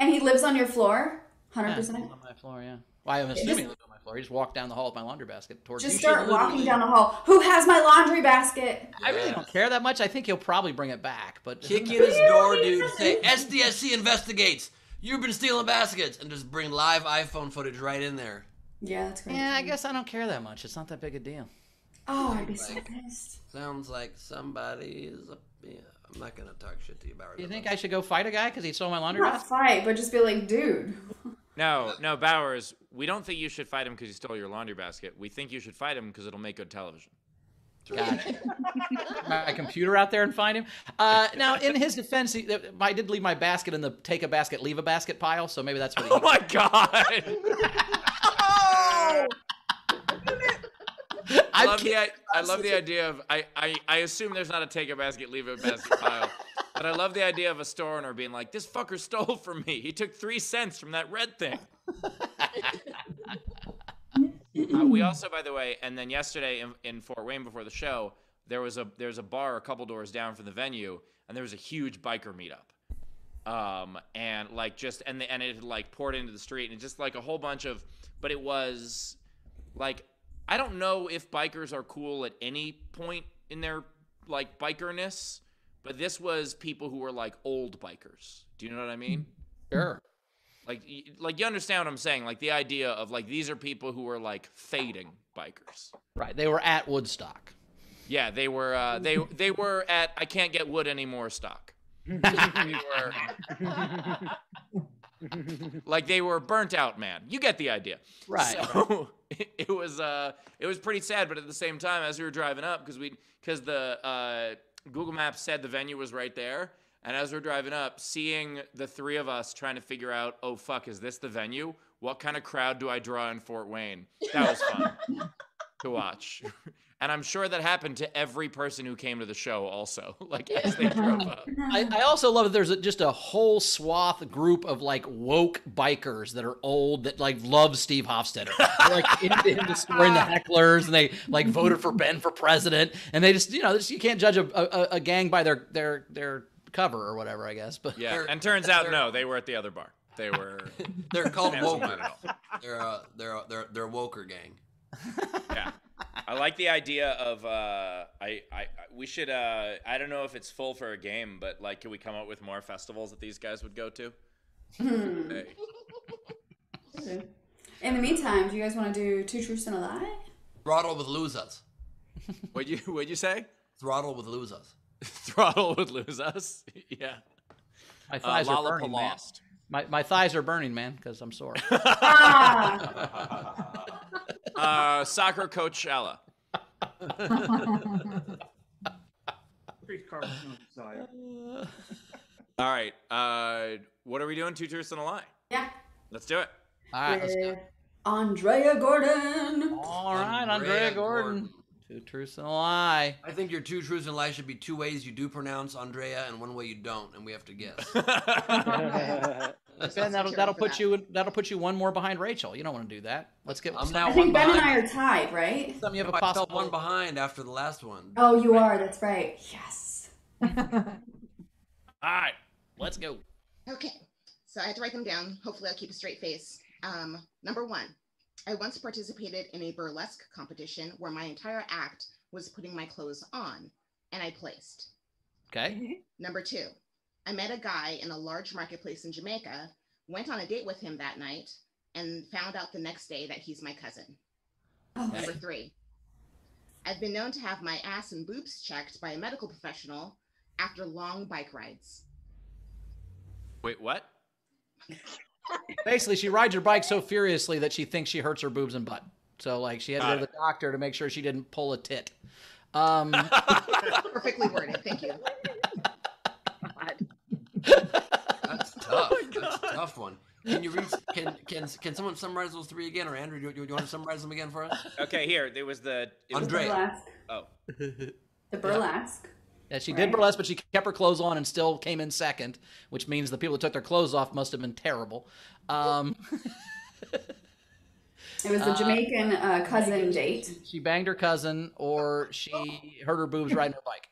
And he lives on your floor? 100%? Yeah, on my floor, yeah. Well, I'm assuming he lives on my floor. He just walked down the hall with my laundry basket towards Just you. start walking down the hall. Who has my laundry basket? I really don't care that much. I think he'll probably bring it back, but Kick in his door, dude. Say, SDSC investigates. You've been stealing baskets. And just bring live iPhone footage right in there. Yeah, that's great. yeah, I guess I don't care that much. It's not that big a deal. Oh, I'd be so pissed. Sounds like somebody is up. Yeah, I'm not going to talk shit to you about it. You think I should go fight a guy because he stole my laundry Not basket? fight, but just be like, dude. No, Bowers, we don't think you should fight him because he stole your laundry basket. We think you should fight him because it'll make good television. Gotcha. My computer out there and find him. Now, in his defense, I did leave my basket in the take a basket, leave a basket pile, so maybe that's what he... Oh my God! I love the idea of I assume there's not a take a basket, leave a basket pile. But I love the idea of a store owner being like, this fucker stole from me. He took 3 cents from that red thing. We also, by the way, and then yesterday in Fort Wayne before the show, there's a bar a couple doors down from the venue, and there was a huge biker meetup. And like and it had like poured into the street, and just like a whole bunch of, but it was like, I don't know if bikers are cool at any point in their like bikerness, but this was people who were like old bikers. Do you know what I mean? Sure. Like you understand what I'm saying? Like the idea of like these are people who were like fading bikers. Right. They were at Woodstock. Yeah, they were. They were at I can't get wood anymore stock. They were burnt out, man. You get the idea, right? So it was pretty sad, but at the same time, as we were driving up, because the Google Maps said the venue was right there, and as we're driving up, seeing the 3 of us trying to figure out, oh fuck, is this the venue? What kind of crowd do I draw in Fort Wayne? That was fun to watch. And I'm sure that happened to every person who came to the show also, like as they drove up. I also love that there's just a whole swath group of like woke bikers that are old that like love Steve Hofstetter. They're like into him destroying the hecklers, and they like voted for Ben for president. And they just, you can't judge a gang by their cover or whatever, I guess. But yeah, and turns out no, they were at the other bar. They're called woke. They're woker gang. Yeah. I like the idea of we should I don't know if it's full for a game, but like can we come up with more festivals that these guys would go to? Hey. In the meantime, do you guys want to do Two Truths and a Lie? Throttle with losers. What'd you say? Throttle with losers. Throttle would lose us. Yeah. My thighs are burning, man. Lost. My thighs are burning, man, because I'm sore. Soccer Coachella. All right. What are we doing? Two Truths and a Lie. Yeah. Let's do it. All right, let's go. Andrea Gordon. All right, Andrea Gordon. Two truths and a lie. I think your two truths and a lie should be 2 ways you do pronounce Andrea and 1 way you don't, and we have to guess. Ben, that'll put you 1 more behind Rachel. You don't want to do that. Let's get. I think Ben and I are tied, right? You have a I possible fell 1 behind after the last one. Oh, you are. That's right. Yes. All right, let's go. Okay, so I had to write them down. Hopefully I'll keep a straight face. Number 1, I once participated in a burlesque competition where my entire act was putting my clothes on, and I placed. Okay. Number 2, I met a guy in a large marketplace in Jamaica, went on a date with him that night, and found out the next day that he's my cousin. Okay. Number 3, I've been known to have my ass and boobs checked by a medical professional after long bike rides. Wait, what? Basically, she rides her bike so furiously that she thinks she hurts her boobs and butt. So, like, she had to go to the doctor to make sure she didn't pull a tit. Perfectly worded. Thank you. That's tough. That's a tough one. Can you read? Can someone summarize those 3 again, or Andrew, do you want to summarize them again for us? Okay, here there was Andrea. Burlesque. Oh. The burlesque. Yeah, she did burlesque, but she kept her clothes on and still came in second, which means the people that took their clothes off must have been terrible. It was the Jamaican cousin date. She banged her cousin, or she hurt her boobs riding her bike.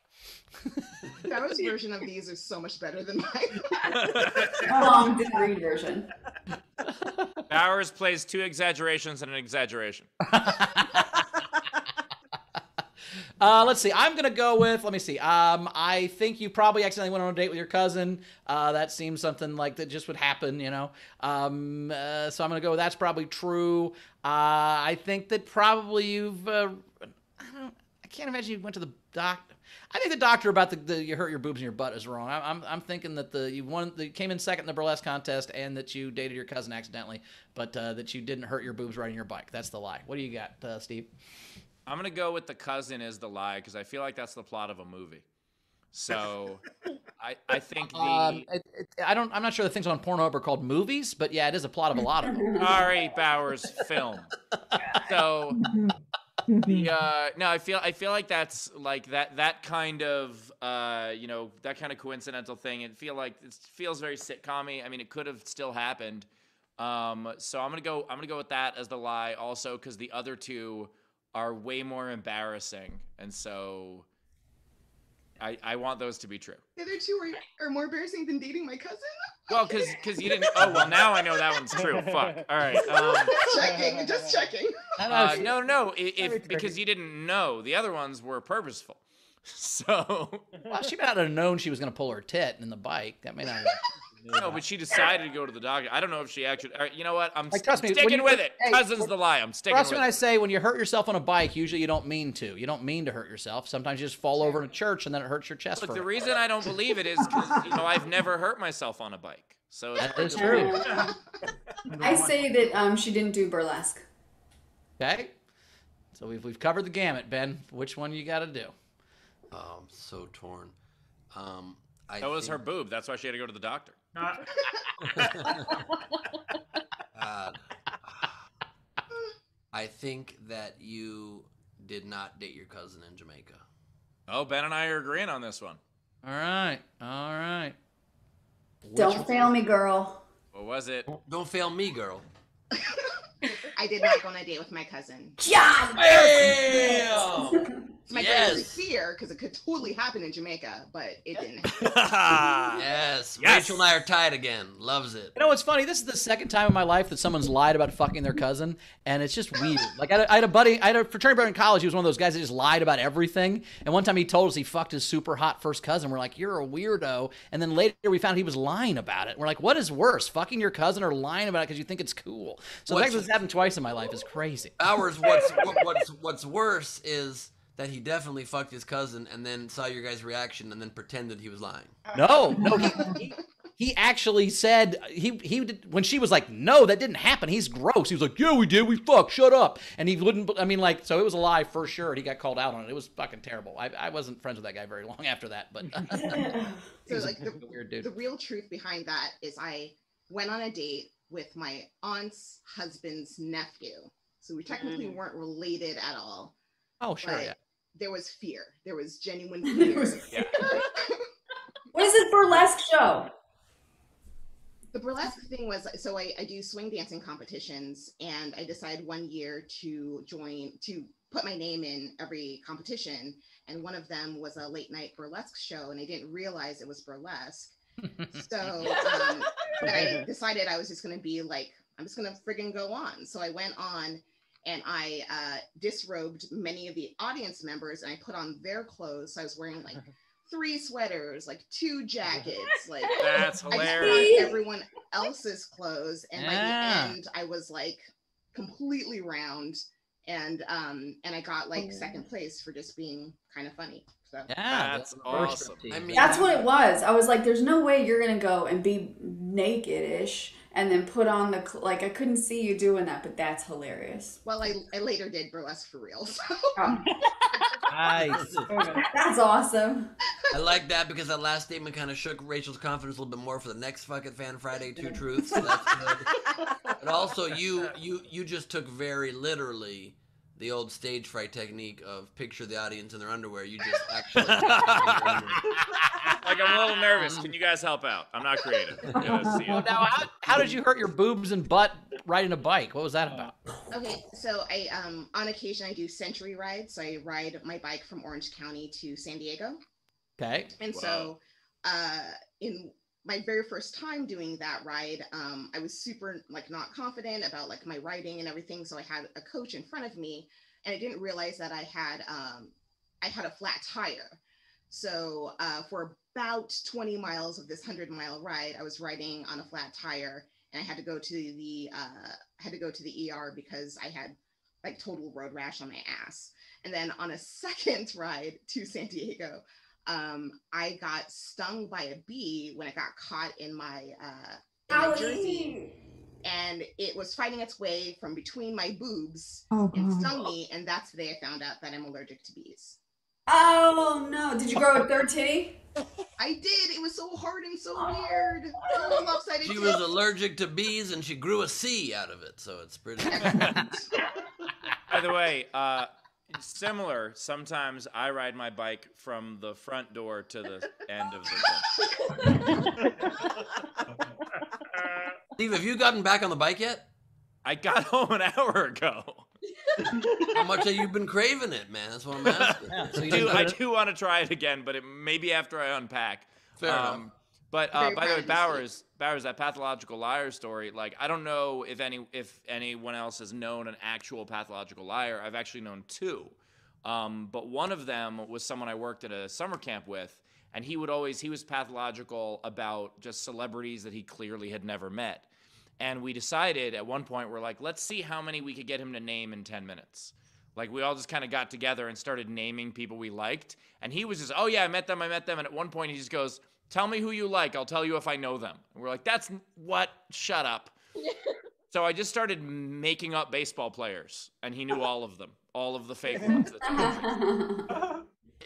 Bowers' version of these is so much better than mine. Long degree version. Bowers plays 2 exaggerations and an exaggeration. Let's see. I'm gonna go with. Let me see. I think you probably accidentally went on a date with your cousin. That seems something like that just would happen, you know. So I'm gonna go with that's probably true. I think that probably you've. I can't imagine you went to the doctor. I think the doctor about the you hurt your boobs and your butt is wrong. I'm thinking that you came in second in the burlesque contest and that you dated your cousin accidentally, but that you didn't hurt your boobs riding your bike. That's the lie. What do you got, Steve? I'm gonna go with the cousin is the lie because I feel like that's the plot of a movie. So I think I'm not sure the things on Pornhub are called movies, but yeah, it is a plot of a lot of them. Ari Bowers film. So no, I feel like that's like that kind of that kind of coincidental thing. It feels very sitcom-y. I mean, it could have still happened. So I'm gonna go with that as the lie also because the other 2 are way more embarrassing, and so I want those to be true. The other 2 are more embarrassing than dating my cousin? Well, because you didn't. Oh, well, now I know that one's true. Fuck. All right. Just checking. No. Because you didn't know. The other ones were purposeful. So. Well, she might not have known she was going to pull her tit in the bike. That may not have. No, but she decided to go to the doctor. I don't know if she actually. You know what? I'm trust me, sticking with it. Hey, Cousin's the lie. I'm sticking with it. Trust me when I say when you hurt yourself on a bike, usually you don't mean to. You don't mean to hurt yourself. Sometimes you just fall over in a church and then it hurts your chest. Look, the reason I don't believe it is because I've never hurt myself on a bike. So that is true. I say that she didn't do burlesque. Okay. So we've covered the gamut, Ben. Which one you got to do? Oh, I'm so torn. That was her boob. That's why she had to go to the doctor. I think that you did not date your cousin in Jamaica. Oh, Ben and I are agreeing on this one. All right. Don't fail me, girl. What was it? Don't fail me, girl. I did not go on a date with my cousin. John! So my brain was in fear because it could totally happen in Jamaica, but it didn't. Yes. Rachel and I are tied again. Loves it. You know what's funny? This is the second time in my life that someone's lied about fucking their cousin, and it's just weird. Like I had a buddy, I had a fraternity brother in college. He was one of those guys that just lied about everything. And one time he told us he fucked his super hot first cousin. We're like, you're a weirdo. And then later we found he was lying about it. We're like, what is worse, fucking your cousin or lying about it because you think it's cool? So the fact that this happened twice in my life is crazy. What's worse is that he definitely fucked his cousin and then saw your guys' reaction and then pretended he was lying. No, he actually said he did, when she was like, no, that didn't happen. He's gross. He was like, yeah, we did. We fucked. Shut up. And he wouldn't. I mean, like, so it was a lie for sure. And he got called out on it. It was fucking terrible. I wasn't friends with that guy very long after that. But so like the real truth behind that is I went on a date with my aunt's husband's nephew. So we technically weren't related at all. Oh, sure, yeah. There was fear. There was genuine fear. What is this burlesque show? The burlesque thing was, so I do swing dancing competitions, and I decided one year to put my name in every competition, and one of them was a late night burlesque show, and I didn't realize it was burlesque. So I decided I was just going to be like, I'm just going to friggin' go on. So I went on, and I disrobed many of the audience members, and I put on their clothes. So I was wearing like 3 sweaters, like 2 jackets, like that's hilarious. I put on everyone else's clothes, and by the end, I was like completely round, and I got like second place for just being kind of funny. So yeah, that's awesome. I mean, that's what it was. I was like, there's no way you're gonna go and be naked-ish and then put on the, like, I couldn't see you doing that, but that's hilarious. Well, I later did burlesque for real. So. Nice. That's awesome. I like that because that last statement kind of shook Rachel's confidence a little bit more for the next fucking Fan Friday 2 Truths. So that's good. But also, you just took very literally the old stage fright technique of picture the audience in their underwear. You just actually... Like, I'm a little nervous. Can you guys help out? I'm not creative. Yeah, let's see it. Now, how did you hurt your boobs and butt riding a bike? What was that about? Okay, so I on occasion I do century rides. So I ride my bike from Orange County to San Diego. Okay. And so in my very first time doing that ride, I was super like not confident about like my riding and everything. So I had a coach in front of me, and I didn't realize that I had a flat tire. So for about 20 miles of this 100-mile ride, I was riding on a flat tire, and I had to go to the ER because I had like total road rash on my ass. And then on a second ride to San Diego, I got stung by a bee when it got caught in my jersey, and it was fighting its way from between my boobs and stung me. And that's the day I found out that I'm allergic to bees. Oh no! Did you grow a third titty? I did. It was so hard and so weird. She was allergic to bees, and she grew a C out of it, so it's pretty. By the way, similar. Sometimes I ride my bike from the front door to the end of the thing. Steve, have you gotten back on the bike yet? I got home an hour ago. How much have you been craving it, man? That's what I'm asking. Yeah, so I do want to try it again, but maybe after I unpack. Fair enough. But by the way, Bowers, that pathological liar story, like, I don't know if anyone else has known an actual pathological liar. I've actually known 2. But one of them was someone I worked at a summer camp with, and he was pathological about just celebrities that he clearly had never met. And we decided at one point, we're like, let's see how many we could get him to name in 10 minutes. Like, we all just kind of got together and started naming people we liked. And he was just, oh yeah, I met them. And at one point he just goes, tell me who you like. I'll tell you if I know them. And we're like, that's what? Shut up. So I just started making up baseball players. And he knew all of them. All of the fake ones.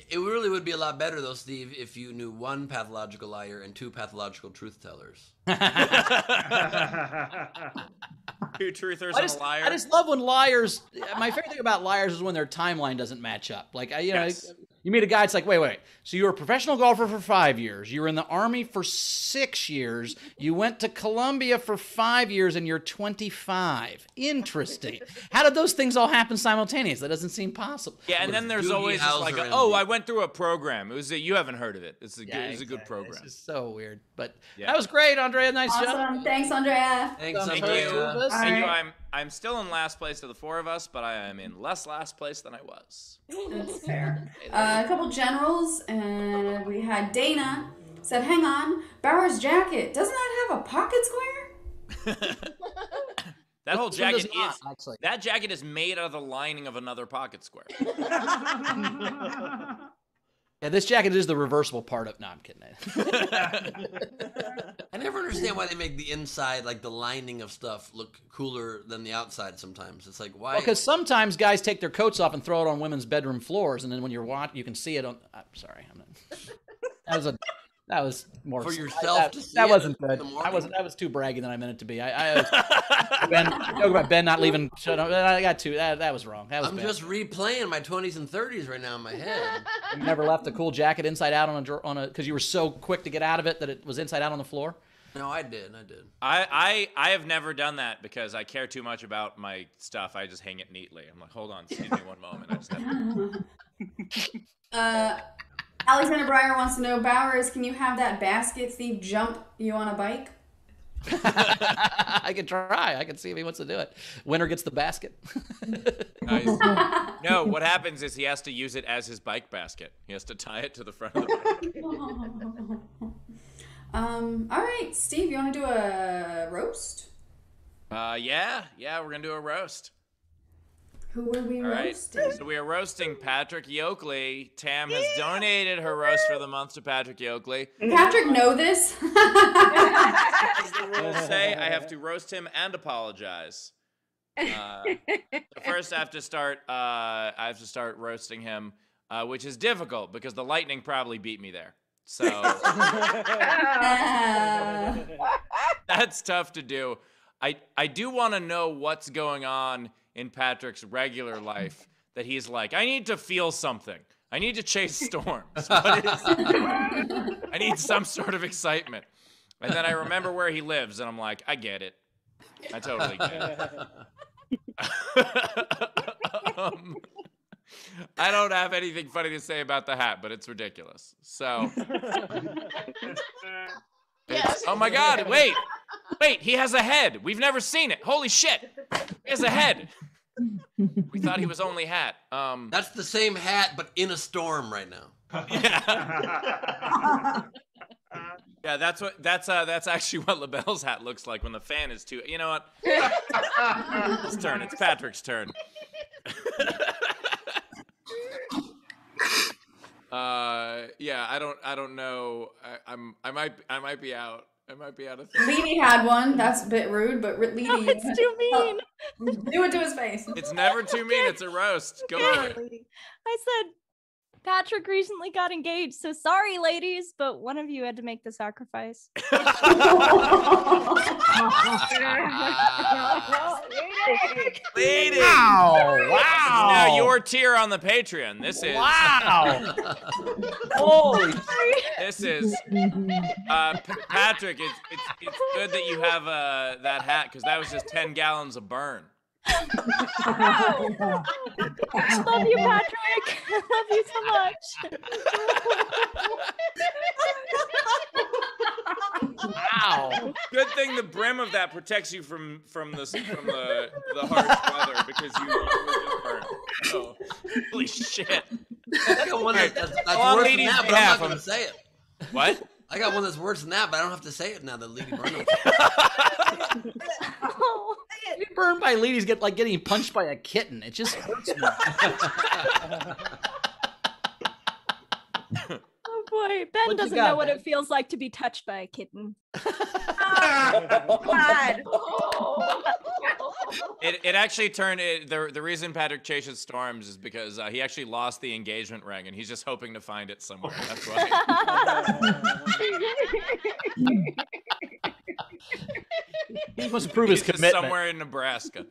It really would be a lot better, though, Steve, if you knew 1 pathological liar and 2 pathological truth tellers. 2 truthers and a liar. I just love when liars. My favorite thing about liars is when their timeline doesn't match up. Like, You meet a guy, it's like, wait. So you were a professional golfer for 5 years. You were in the Army for 6 years. You went to Columbia for 5 years, and you're 25. Interesting. How did those things all happen simultaneously? That doesn't seem possible. Yeah, and then there's always just like, I went through a program. You haven't heard of it. It's a good program. It's just so weird. But that was great, Andrea. Nice job. Awesome. Thanks, Andrea. Thanks, Thank Andrea. you. Thank you. I'm still in last place of the four of us, but I am in less last place than I was. That's fair. A couple generals, and we had Dana said, "Hang on, Bauer's jacket, doesn't that have a pocket square?" That whole jacket actually. That jacket is made out of the lining of another pocket square. Yeah, this jacket is the reversible part of. No, I'm kidding. I never understand why they make the inside, like the lining of stuff, look cooler than the outside sometimes. It's like, why? Because sometimes guys take their coats off and throw it on women's bedroom floors, and then when you're watching, you can see it on. I'm sorry, I'm not. That was more for yourself. That wasn't good. That was too braggy than I meant it to be. Ben, joke about Ben not leaving. I got two. That was wrong. That was I'm bad. just replaying my 20s and 30s right now in my head. You never left a cool jacket inside out on a because you were so quick to get out of it that it was inside out on the floor. No, I did. I have never done that because I care too much about my stuff. I just hang it neatly. I'm like, hold on, excuse me one moment. I just have Alexander Breyer wants to know, Bowers, can you have that basket thief jump you on a bike? I can try. I can see if he wants to do it. Winner gets the basket. Nice. No, what happens is he has to use it as his bike basket. He has to tie it to the front of the bike. All right, Steve, you want to do a roast? Yeah, we're gonna do a roast. Who are we roasting? Right. So we are roasting Patrick Yoakley. Tam has donated her roast for the month to Patrick Yoakley. Patrick know this? As the rules say, I have to roast him and apologize. First, I have to start roasting him, which is difficult because the Lightning probably beat me there. So that's tough to do. I do want to know what's going on in Patrick's regular life that he's like, I need to feel something. I need to chase storms. I need some sort of excitement. And then I remember where he lives, and I'm like, I get it. I totally get it. I don't have anything funny to say about the hat, but it's ridiculous. So, oh my God, wait, he has a head. We've never seen it. Holy shit, he has a head. We thought he was only hat. That's the same hat, but in a storm right now. Yeah, that's actually what LaBelle's hat looks like when the fan is too. You know what? His turn. It's Patrick's turn. Yeah, I don't know. I might be out. I might be out of things. Leedy had one. That's a bit rude, but Leedy. No, it's too mean. Do it to his face. It's never too mean. It's a roast. Go for it. I said Patrick recently got engaged, so sorry, ladies, but one of you had to make the sacrifice. Lady! Wow! This is now your tier on the Patreon. This is wow! Holy! This is Patrick. It's good that you have that hat because that was just 10 gallons of burn. Love you, Patrick. Love you so much. Wow! Good thing the brim of that protects you from the harsh weather because you were just burned. Oh, holy shit! I got one that's worse than that, but I'm not going to say it. What? I got one that's worse than that, but I don't have to say it now that Lady Burnham. Getting burned by ladies getting punched by a kitten. It just hurts me. Oh boy, Ben doesn't know what it feels like to be touched by a kitten. Oh, God. It actually turned the reason Patrick chases storms is because he actually lost the engagement ring and he's just hoping to find it somewhere. That's why. He wants to prove his commitment. Somewhere in Nebraska.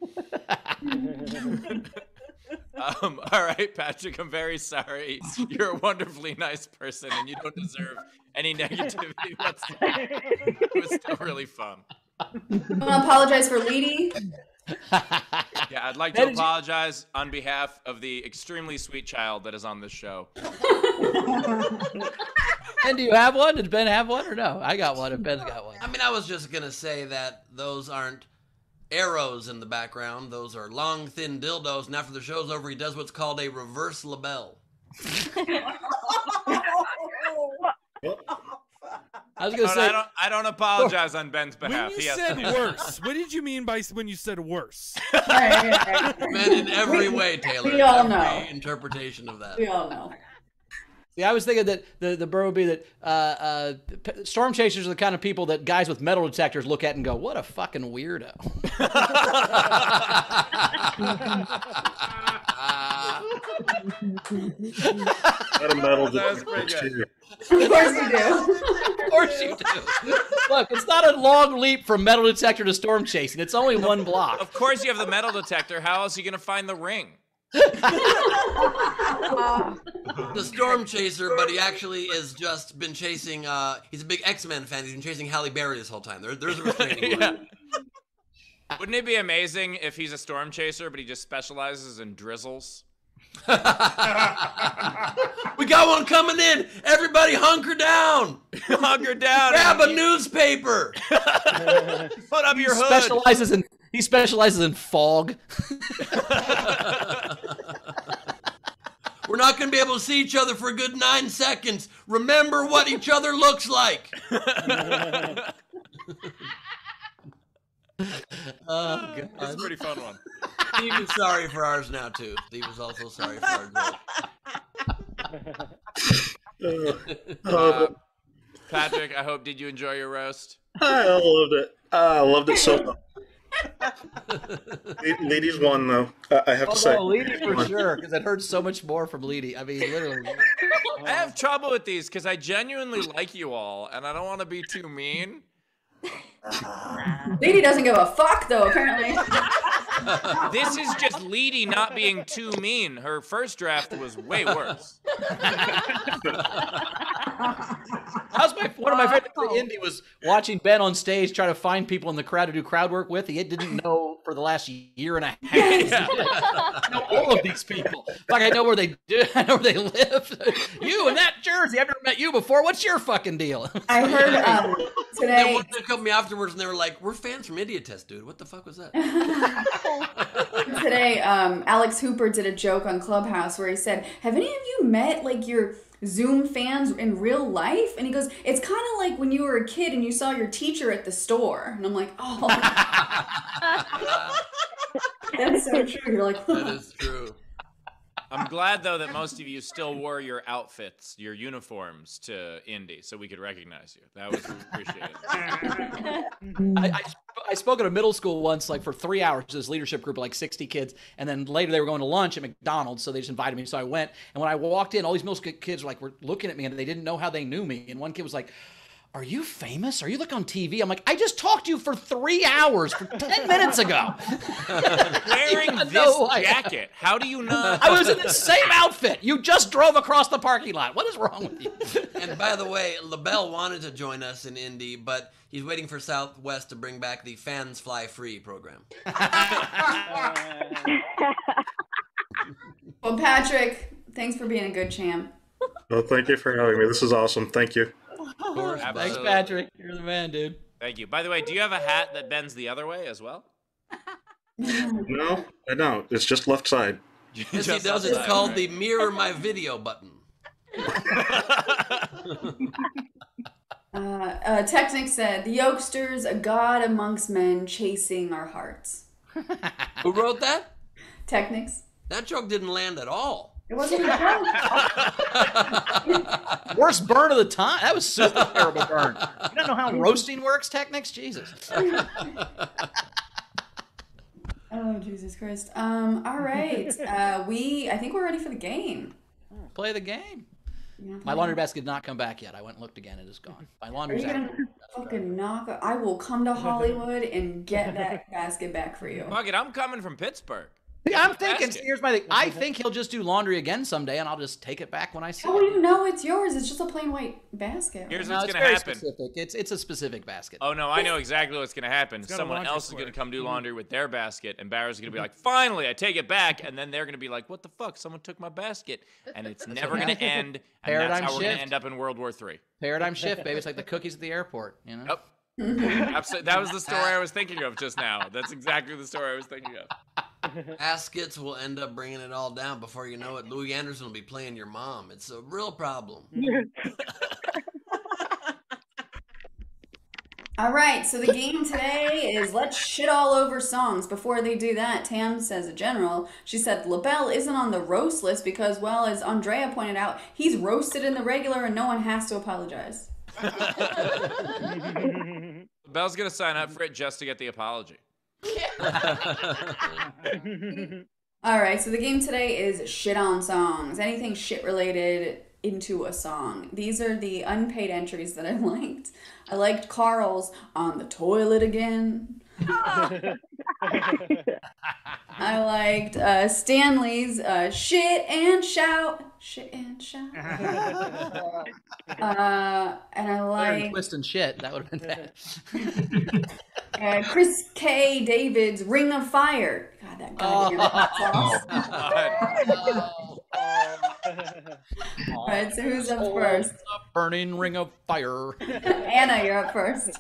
All right, Patrick, I'm very sorry. You're a wonderfully nice person, and you don't deserve any negativity. It was still really fun. I want to apologize for Leedy. Yeah, I'd like to apologize on behalf of the extremely sweet child that is on this show. Ben, do you have one? Did Ben have one or no? I got one if Ben's got one. I mean, I was just going to say that those aren't arrows in the background. Those are long, thin dildos. And after the show's over, he does what's called a reverse label. I was going to say... I don't apologize on Ben's behalf. When you said worse, what did you mean by when you said worse? Men in every way, Taylor. We all every know. interpretation of that. We all know. See, I was thinking that the burr would be that storm chasers are the kind of people that guys with metal detectors look at and go, what a fucking weirdo. Not a metal That's pretty good. Of course you do. Of course you do. Look, it's not a long leap from metal detector to storm chasing. It's only one block. Of course you have the metal detector. How else are you going to find the ring? The storm chaser, but he actually has just been chasing, he's a big X-Men fan. He's been chasing Halle Berry this whole time. There's a restraining order. Wouldn't it be amazing if he's a storm chaser, but he just specializes in drizzles? We got one coming in. Everybody hunker down. Hunker down. Grab a newspaper. Put up your hood. He specializes in fog. We're not going to be able to see each other for a good 9 seconds. Remember what each other looks like. Oh, God. That's a pretty fun one. Steve is sorry for ours now, too. Steve is also sorry for ours. Patrick, I hope, did you enjoy your roast? I loved it. I loved it so much. Leedy's won, though. I have to say. Oh, Leedy for sure, because I'd heard so much more from Leedy. I mean, literally. I have trouble with these because I genuinely like you all, and I don't want to be too mean. Leedy doesn't give a fuck, though, apparently. This is just Leedy not being too mean. Her first draft was way worse. One of my favorite things in Indy was watching Ben on stage try to find people in the crowd to do crowd work with. He didn't know for the last year and a half. I know all of these people. Like, I know where they do. I know where they live. You in that jersey. I've never met you before. What's your fucking deal? I heard today. They wanted to come me afterwards, and they were like, "We're fans from Idiot Test, dude. What the fuck was that?" Today, Alex Hooper did a joke on Clubhouse where he said, "Have any of you met like your Zoom fans in real life?" And he goes, "It's kind of like when you were a kid and you saw your teacher at the store." And I'm like, "Oh, that's so true." You're like, that is true. I'm glad, though, that most of you still wore your outfits, your uniforms to Indy, so we could recognize you. That was appreciated. I spoke at a middle school once, like for 3 hours, this leadership group of like 60 kids, and then later they were going to lunch at McDonald's, so they just invited me, so I went, and when I walked in, all these middle school kids were looking at me, and they didn't know how they knew me, and one kid was like, "Are you famous? Are you like on TV?" I'm like, "I just talked to you for 3 hours, for 10 minutes ago." Wearing this jacket. How do you know? I was in the same outfit. You just drove across the parking lot. What is wrong with you? And by the way, LaBelle wanted to join us in Indy, but he's waiting for Southwest to bring back the Fans Fly Free program. well, Patrick, thanks for being a good champ. Well, thank you for having me. This is awesome. Thank you. Of course. Thanks, Patrick. You're the man, dude. Thank you. By the way, do you have a hat that bends the other way as well? No, I don't. It's just left side. Yes, he does. It's called the Mirror My Video button. Technic said, "The Yokesters, a god amongst men, chasing our hearts." Who wrote that? Technics. That joke didn't land at all. It wasn't a joke. Worst burn of the time. That was super terrible burn. You don't know how roasting works, Technics? Jesus. Oh, Jesus Christ. All right. I think we're ready for the game. Play the game. My laundry basket did not come back yet. I went and looked again. It is gone. My laundry's Are you gonna fucking knock? I will come to Hollywood and get that basket back for you. Fuck it, I'm coming from Pittsburgh. I'm thinking, here's my thing. I think he'll just do laundry again someday, and I'll just take it back when I see How it. do you know it's yours? It's just a plain white basket. Here's right? what's it's gonna very happen. Specific. It's a specific basket. Oh no, I know exactly what's gonna happen. got a Someone laundry else is clerk. gonna come do laundry with their basket, and Barra's gonna be like, "Finally, I take it back," and then they're gonna be like, "What the fuck? Someone took my basket," and it's never gonna end. And Paradigm that's how we're gonna shift. end up in World War III. Paradigm shift, baby. It's like the cookies at the airport. You know. Yep. Absolutely. That was the story I was thinking of just now. That's exactly the story I was thinking of. Baskets will end up bringing it all down. Before you know it, Louis Anderson will be playing your mom. It's a real problem. All right, so the game today is let's shit all over songs. Before they do that, Tam says a general. She said LaBelle isn't on the roast list because, well, as Andrea pointed out, he's roasted in the regular and no one has to apologize. Belle's gonna sign up for it just to get the apology. All right, so the game today is shit on songs. Anything shit related into a song. These are the unpaid entries that I liked. I liked Carl's On the Toilet Again. I liked Stanley's Shit and Shout. Shit and Shout. And I like Twist and shit. That would have been bad. Chris K. David's Ring of Fire. God, that goddamn hot sauce. All right, so who's up first? Burning ring of fire. Anna, you're up first.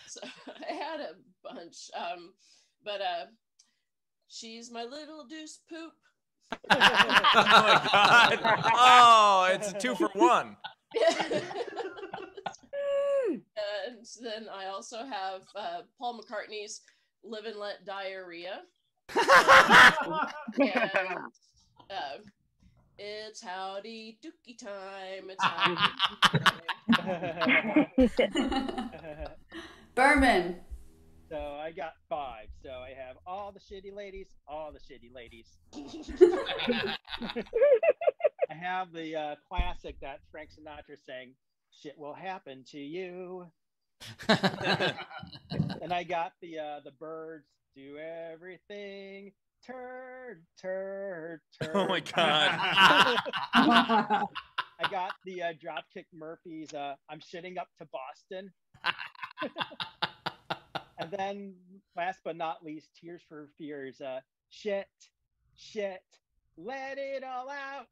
So I had a bunch, but she's my little deuce poop. Oh my god! Oh, it's a 2 for 1. And then I also have Paul McCartney's "Live and Let Diarrhea." And it's howdy dookie time. It's howdy time. Berman. So I got 5. So I have all the shitty ladies, all the shitty ladies. I have the classic that Frank Sinatra sang, "Shit will happen to you." And I got the Birds, "Do everything, turd, turd, turd." Oh my god. I got the Dropkick Murphys, "I'm shitting up to Boston." And then, last but not least, Tears for Fears, "Shit, shit, let it all out."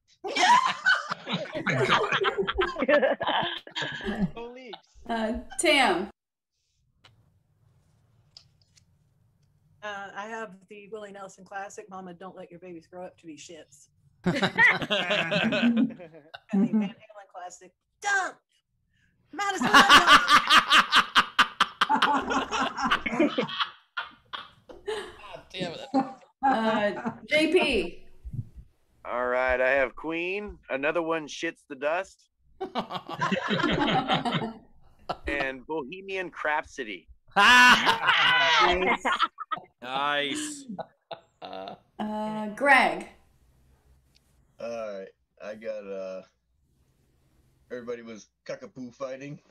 Police. Tam. I have the Willie Nelson classic, "Mama, Don't Let Your Babies Grow Up to Be Shits." And the Van Halen classic, "Dump, might as well." Damn it. JP. All right, I have Queen. Another one, "Shits the Dust." And Bohemian Rhapsody. Nice. Nice. Greg. All right, I got everybody was cockapoo fighting.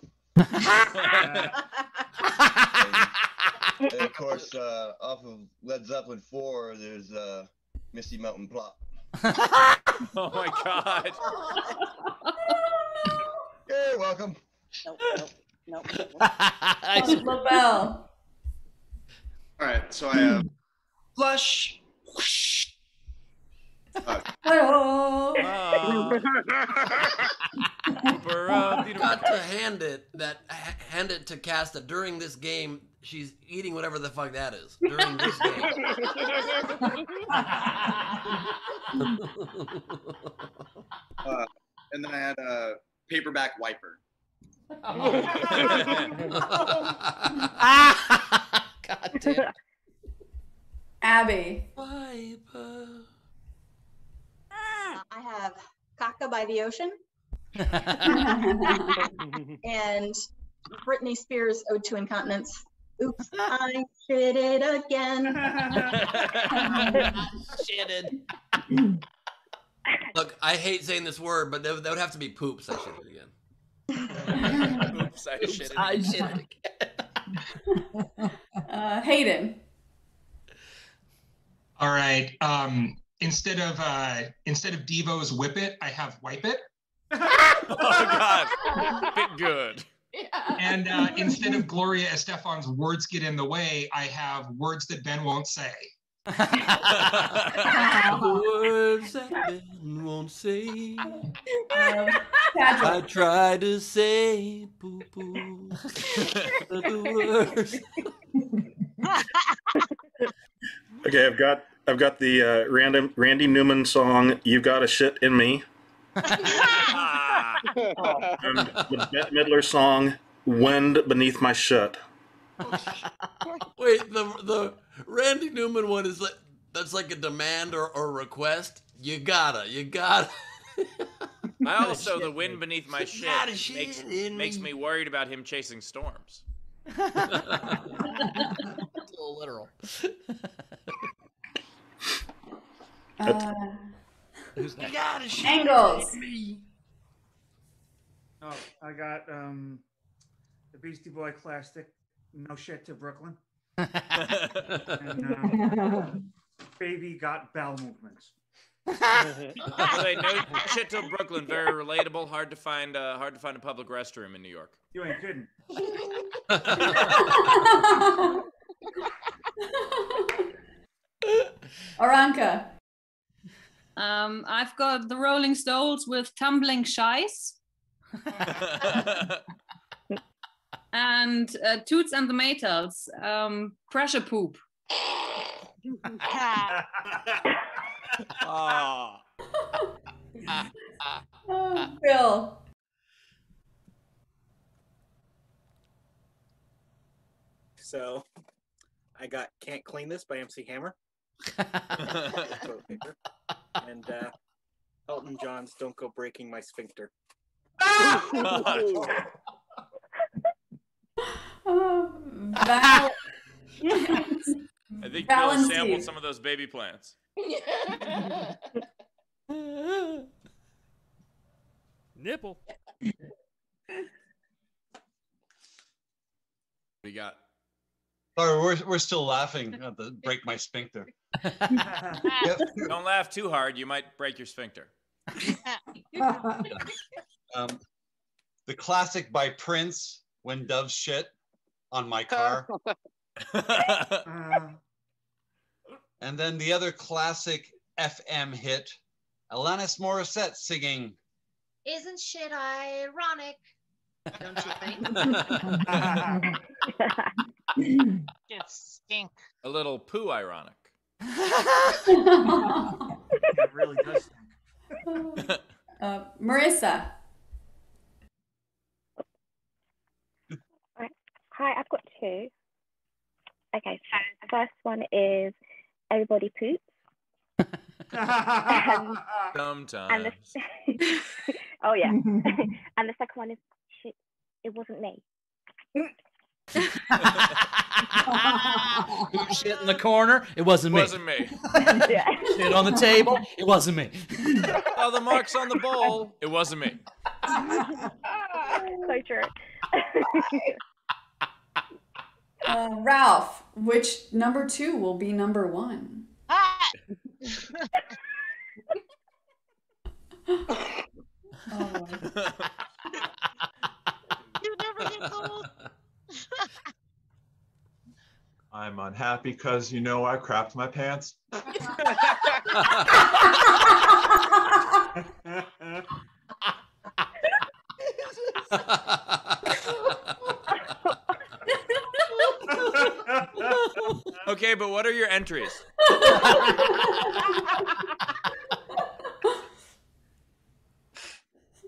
And of course, off of Led Zeppelin 4, there's Misty Mountain Plop. Oh my god. You're welcome. Nope. LaBelle. All right, so I have Flush. Hello. You've got to hand it to Casta during this game. She's eating whatever the fuck that is during this game. And then I had a paperback wiper. God damn. Abby. Wiper. I have Caca by the Ocean and Britney Spears' "Ode to Incontinence." Oops, I shit it again. Shitted. Look, I hate saying this word, but that would have to be poops. I shit it again. Oops, I shit it. I shit it again. Hayden. All right. Instead of Devo's whip it, I have wipe it. Oh God, bit good. And instead of Gloria Estefan's words get in the way, I have words that Ben won't say. Words that Ben won't say. I try to say poo poo. But the words. Okay, I've got the Randy Newman song "You Got a Shit in Me," and the Bette Midler song "Wind Beneath My Shit." Wait, the Randy Newman one is that's like a demand or request. You gotta. I also, the wind beneath my shit makes me worried about him chasing storms. A little literal. Who's next? Angles. Oh, I got the Beastie Boy classic, "No Shit to Brooklyn," and "Baby Got Bowel Movements." Wait, no shit till Brooklyn. Very relatable. Hard to find a public restroom in New York. You ain't kidding. Aranka. I've got the Rolling Stones with "Tumbling Shies." And Toots and the Maytals, "Pressure Poop." Oh. Bill. So I got "Can't Clean This" by MC Hammer. Toilet paper. And Elton John's "Don't Go Breaking My Sphincter." I think Bill sampled some of those baby plants. Nipple. What do you got? Sorry, we're still laughing at the "break my sphincter." Yep. Don't laugh too hard. You might break your sphincter. The classic by Prince, "When Doves Shit on My Car." And then the other classic FM hit, Alanis Morissette singing Isn't shit ironic? Don't you think? Just stink. A little poo ironic. It really does stink. Marissa. Hi, I've got two. Okay, so the first one is "Everybody Poops." Sometimes. Oh yeah. And the second one is "Shit, it wasn't me." Who shit in the corner? It wasn't me. Wasn't me. Shit on the table? It wasn't me. Oh, the marks on the bowl? It wasn't me. So true. Ralph, which number 2 will be number 1? You never get old. I'm unhappy because I crapped my pants. Okay, but what are your entries?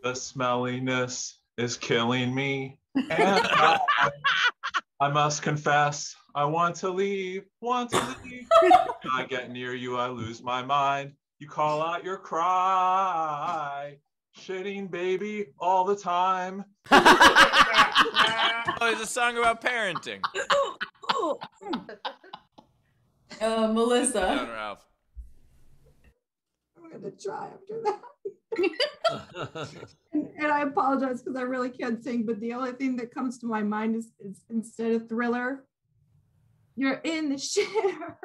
The smelliness is killing me. And I must confess, I want to leave. When I get near you, I lose my mind. You call out your cry. Shitting baby all the time. Oh, it's a song about parenting. Melissa. Down, Ralph. I'm going to try after that. And I apologize because I really can't sing, but the only thing that comes to my mind is instead of Thriller, "You're in the shitter."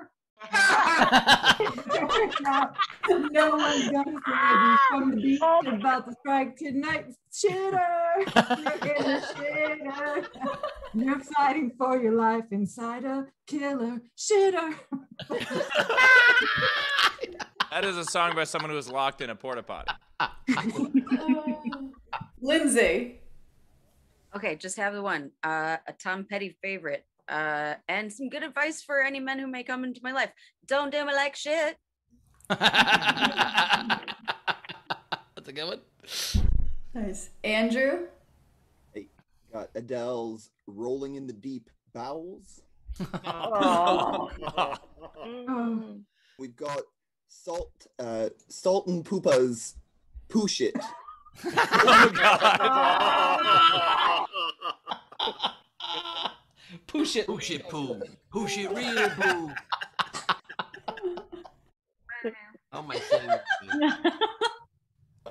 No one's gonna save you from the beat about to strike tonight. Shitter! You're in the shitter. You're fighting for your life inside a killer shitter. That is a song by someone who was locked in a porta potty. Lindsay. Okay, just have the one. A Tom Petty favorite. And some good advice for any men who may come into my life. Don't do me like shit. That's a good one. Nice. Andrew? Got Adele's Rolling in the Deep Bowels. Oh. We've got Salt and Poopa's Poo Shit. Oh, God. Push it. Push it, poo. Push it, real poo. Oh, my God.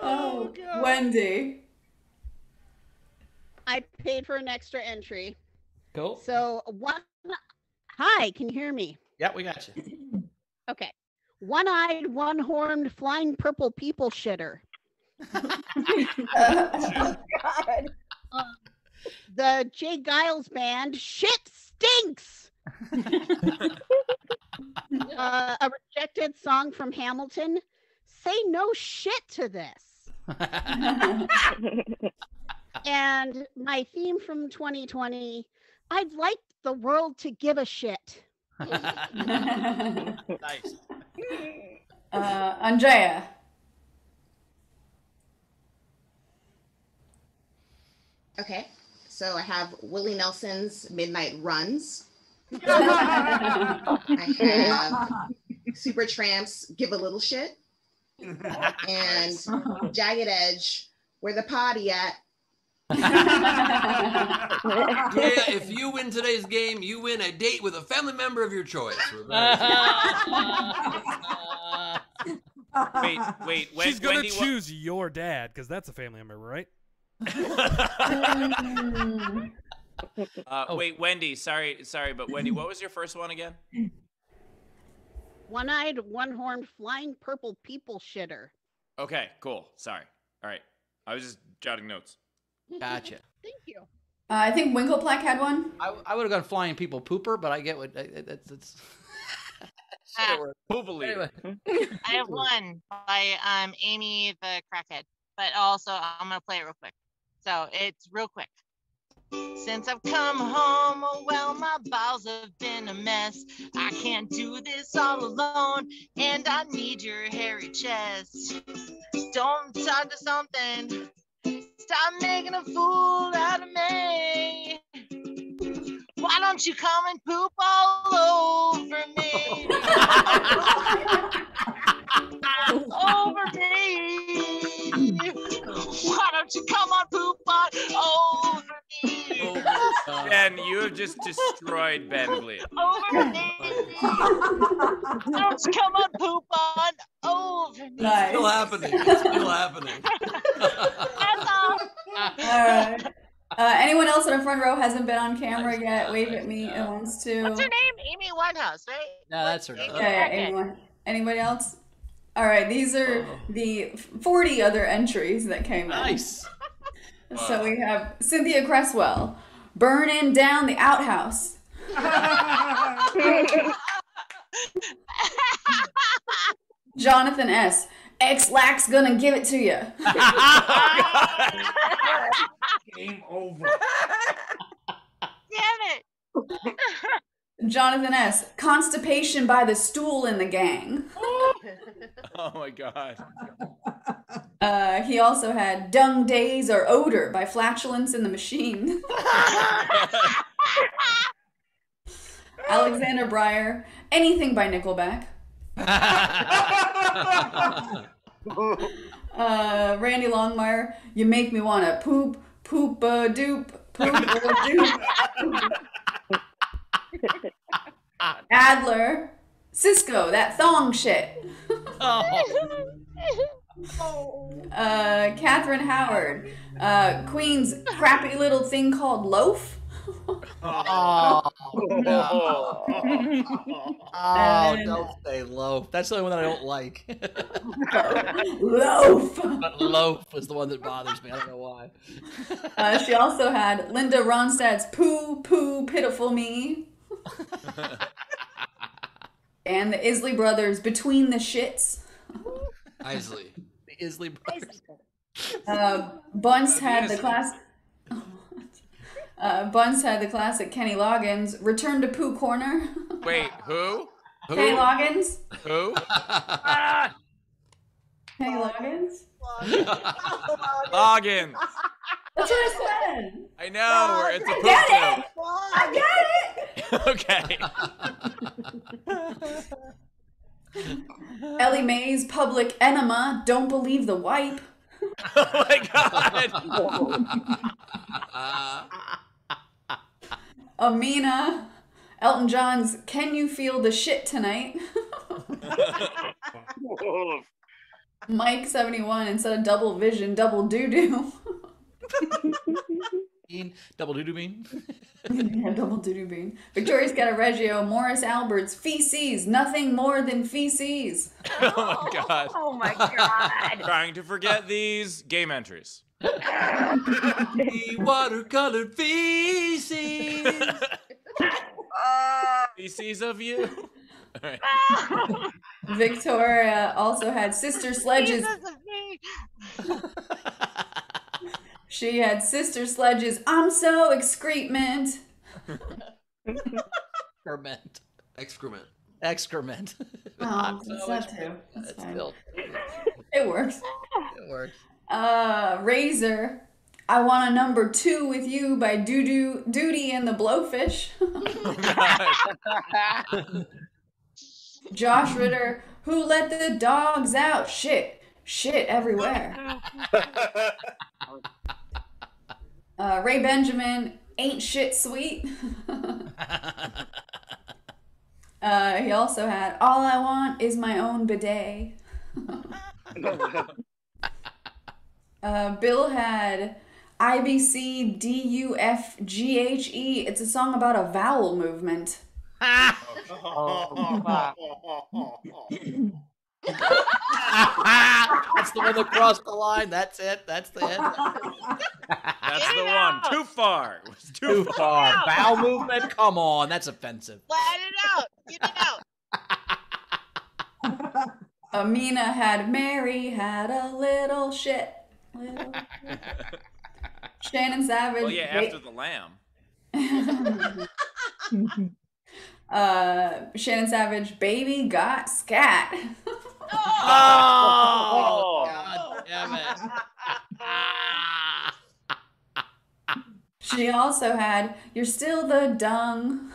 Oh, Wendy. I paid for an extra entry. Cool. So hi, can you hear me? Yeah, we got you. Okay. One-eyed, one-horned, flying purple people shitter. Oh, God. The Jay Giles band, shit stinks. A rejected song from Hamilton, say no shit to this. And my theme from 2020, I'd like the world to give a shit. Nice. Andrea. Okay, so I have Willie Nelson's Midnight Runs. I have Supertramp's Give a Little Shit. And Jagged Edge, Where the Party At. Yeah, if you win today's game, you win a date with a family member of your choice. Wait. She's gonna Wendy, choose your dad because that's a family member, right? Wait, Wendy. Sorry, but Wendy, what was your first one again? One-eyed, one-horned, flying purple people shitter. Okay, cool. Sorry. All right, I was just jotting notes. Gotcha. Thank you. I think Winkleplack had one. I would have gone flying people pooper, but I get what it's. Poopily. Anyway. I have one by Amy the Crackhead, but also I'm gonna play it real quick. So it's real quick. Since I've come home, oh well, my bowels have been a mess. I can't do this all alone, and I need your hairy chest. Don't talk to something. Stop making a fool out of me. Why don't you come and poop all over me? Over me. Why don't you come on, poop on over me? Ben, you have just destroyed Ben Gleib. Over me. Why don't you come on, poop on over me? It's still happening. It's still happening. That's all. All right. Anyone else in the front row hasn't been on camera yet? Wave at me and wants to. What's her name? Amy Winehouse, right? No, that's her name. Okay, anybody else? All right, these are the 40 other entries that came in. Nice. So we have Cynthia Cresswell, burning down the outhouse. Jonathan S. X-Lax gonna give it to you. Game over. Damn it. Jonathan S. Constipation by the stool in the gang. Oh my God. He also had Dung Days or Odor by Flatulence in the Machine. Alexander Breyer, Anything by Nickelback. Randy Longmire, You Make Me Wanna Poop, Poop-a-doop, Poop-a-doop. Adler, Cisco, That Thong Shit. Catherine Howard, Queen's Crappy Little Thing Called Loaf. Oh, no. Oh, And- don't say loaf. That's the only one that I don't like. Loaf. But loaf is the one that bothers me. I don't know why. She also had Linda Ronstadt's Pooh, Pooh, Pitiful Me. And the Isley Brothers, Between the Shits. Isley. The Isley Brothers. Bunce had the class. Bunce had the classic Kenny Loggins, Return to Pooh Corner. Wait, who? Kenny Loggins. Who? Kenny Loggins. Loggins. That's what I said. I know. It's a I poop get it. joke. Okay. Ellie Mae's Public Enema, Don't Believe the Wipe. Oh my god. Amina, Elton John's Can You Feel the Shit Tonight? Mike 71 instead of Double Vision, Double Doo Doo. Double doo-doo bean. Yeah, Double Doo Doo Bean. Victoria Scattereggio, Morris Alberts, Feces, Nothing More Than Feces. Oh my god. Oh my god. Trying to forget these game entries. The watercolored feces. Feces of you. All right. Victoria also had Sister Sledge's. She had Sister Sledge's I'm So Excrement. Excrement. Excrement. Oh, that's that too. That's fine. Still, It works. it works. Razor, I Want a Number 2 with You by Duty and the Blowfish. Josh Ritter, Who Let the Dogs Out? Shit everywhere. Ray Benjamin, Ain't Shit Sweet. He also had All I Want Is My Own Bidet. Bill had IBCDUFGHE. It's a song about a vowel movement. That's the one that crossed the line. That's it. That's the end. That's the one. Too far. It was Too far. Bowel movement? Come on. That's offensive. Let it out. Get it out. Amina had Mary had a little shit. Shannon Savage. Well, yeah, after the lamb. Shannon Savage, Baby Got Scat. Oh, God damn it. She also had You're Still the Dung.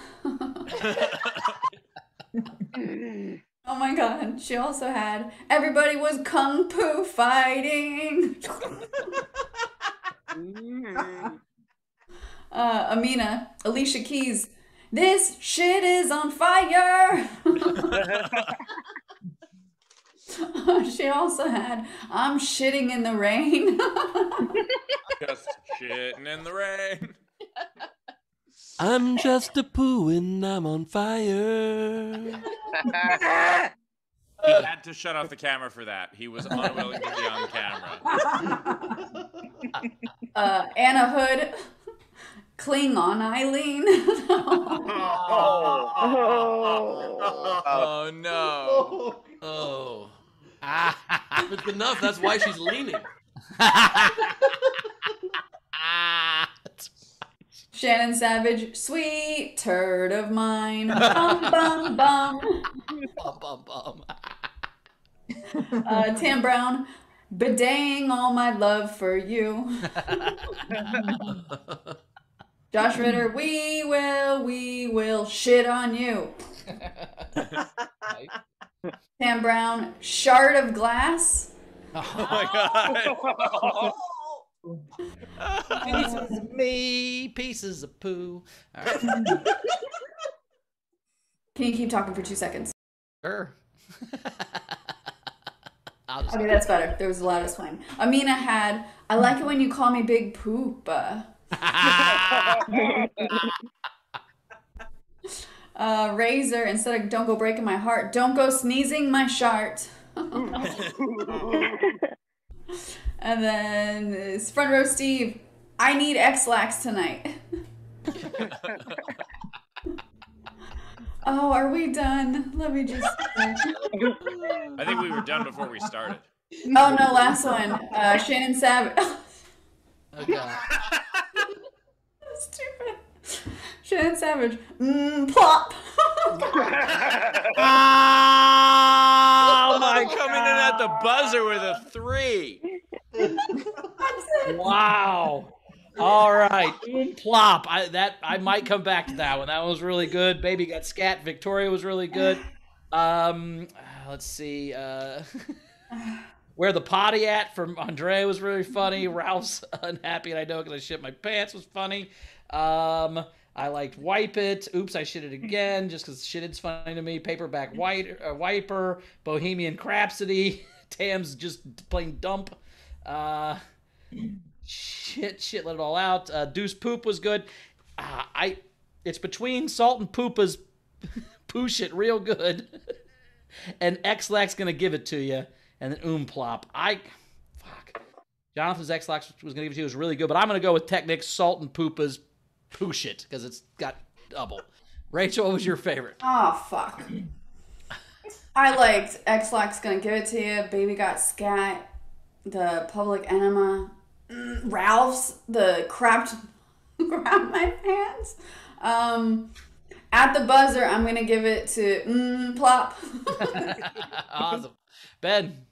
Oh my god. She also had Everybody Was Kung Fu Fighting. Amina, Alicia Keys, This Shit Is on Fire. She also had I'm Shitting in the Rain. Just shitting in the rain. I'm just a poo and I'm on fire. He had to shut off the camera for that. He was unwilling to be on camera. Anna Hood, Klingon Eileen. Oh no. Oh. It's enough. That's why she's leaning. Shannon Savage, Sweet Turd of Mine. Bum, bum, bum. Bum, bum, bum. Tam Brown, Bedang All My Love for You. Josh Ritter, we will shit on you. Tam Brown, Shard of Glass. Oh my god. Pieces of me, pieces of poo. All right. Can you keep talking for 2 seconds? Sure. Okay, that's better. There was a lot of swing. Amina had, I like it when you call me Big Poop. Razor, instead of don't go breaking my heart, don't go sneezing my shart. And then it's front row Steve, I need X-Lax tonight. Oh, are we done? Let me just. I think we were done before we started. Oh no, last one. Shannon Savage. Oh god. Stupid. Shannon Savage. Plop. Oh my! Coming in at the buzzer with a 3. Wow. All right. Plop. I might come back to that one. That one was really good. Baby Got Scat. Victoria was really good. Let's see. Where the Potty At from Andrea was really funny. Ralph's Unhappy and I Know Because I Shit My Pants was funny. I liked Wipe It. Oops, I Shit It Again just because Shitted's funny to me. Paperback Wiper. Bohemian Crapsody. Tam's Just Plain Dump. Shit, let it all out. Deuce Poop was good. It's between Salt and Poopa's Poo Shit real good, and X-Lax Gonna Give It To You, and then Plop. Jonathan's X-Lax was gonna give it to you was really good, but I'm gonna go with Technic's Salt and Poopa's Poo Shit because it's got double. Rachel, what was your favorite? Oh fuck. I liked X-Lax Gonna Give It To You. Baby Got Scat. The Public Enema. Ralph's, the crap my pants. At the buzzer, I'm gonna give it to Plop. Awesome. Ben.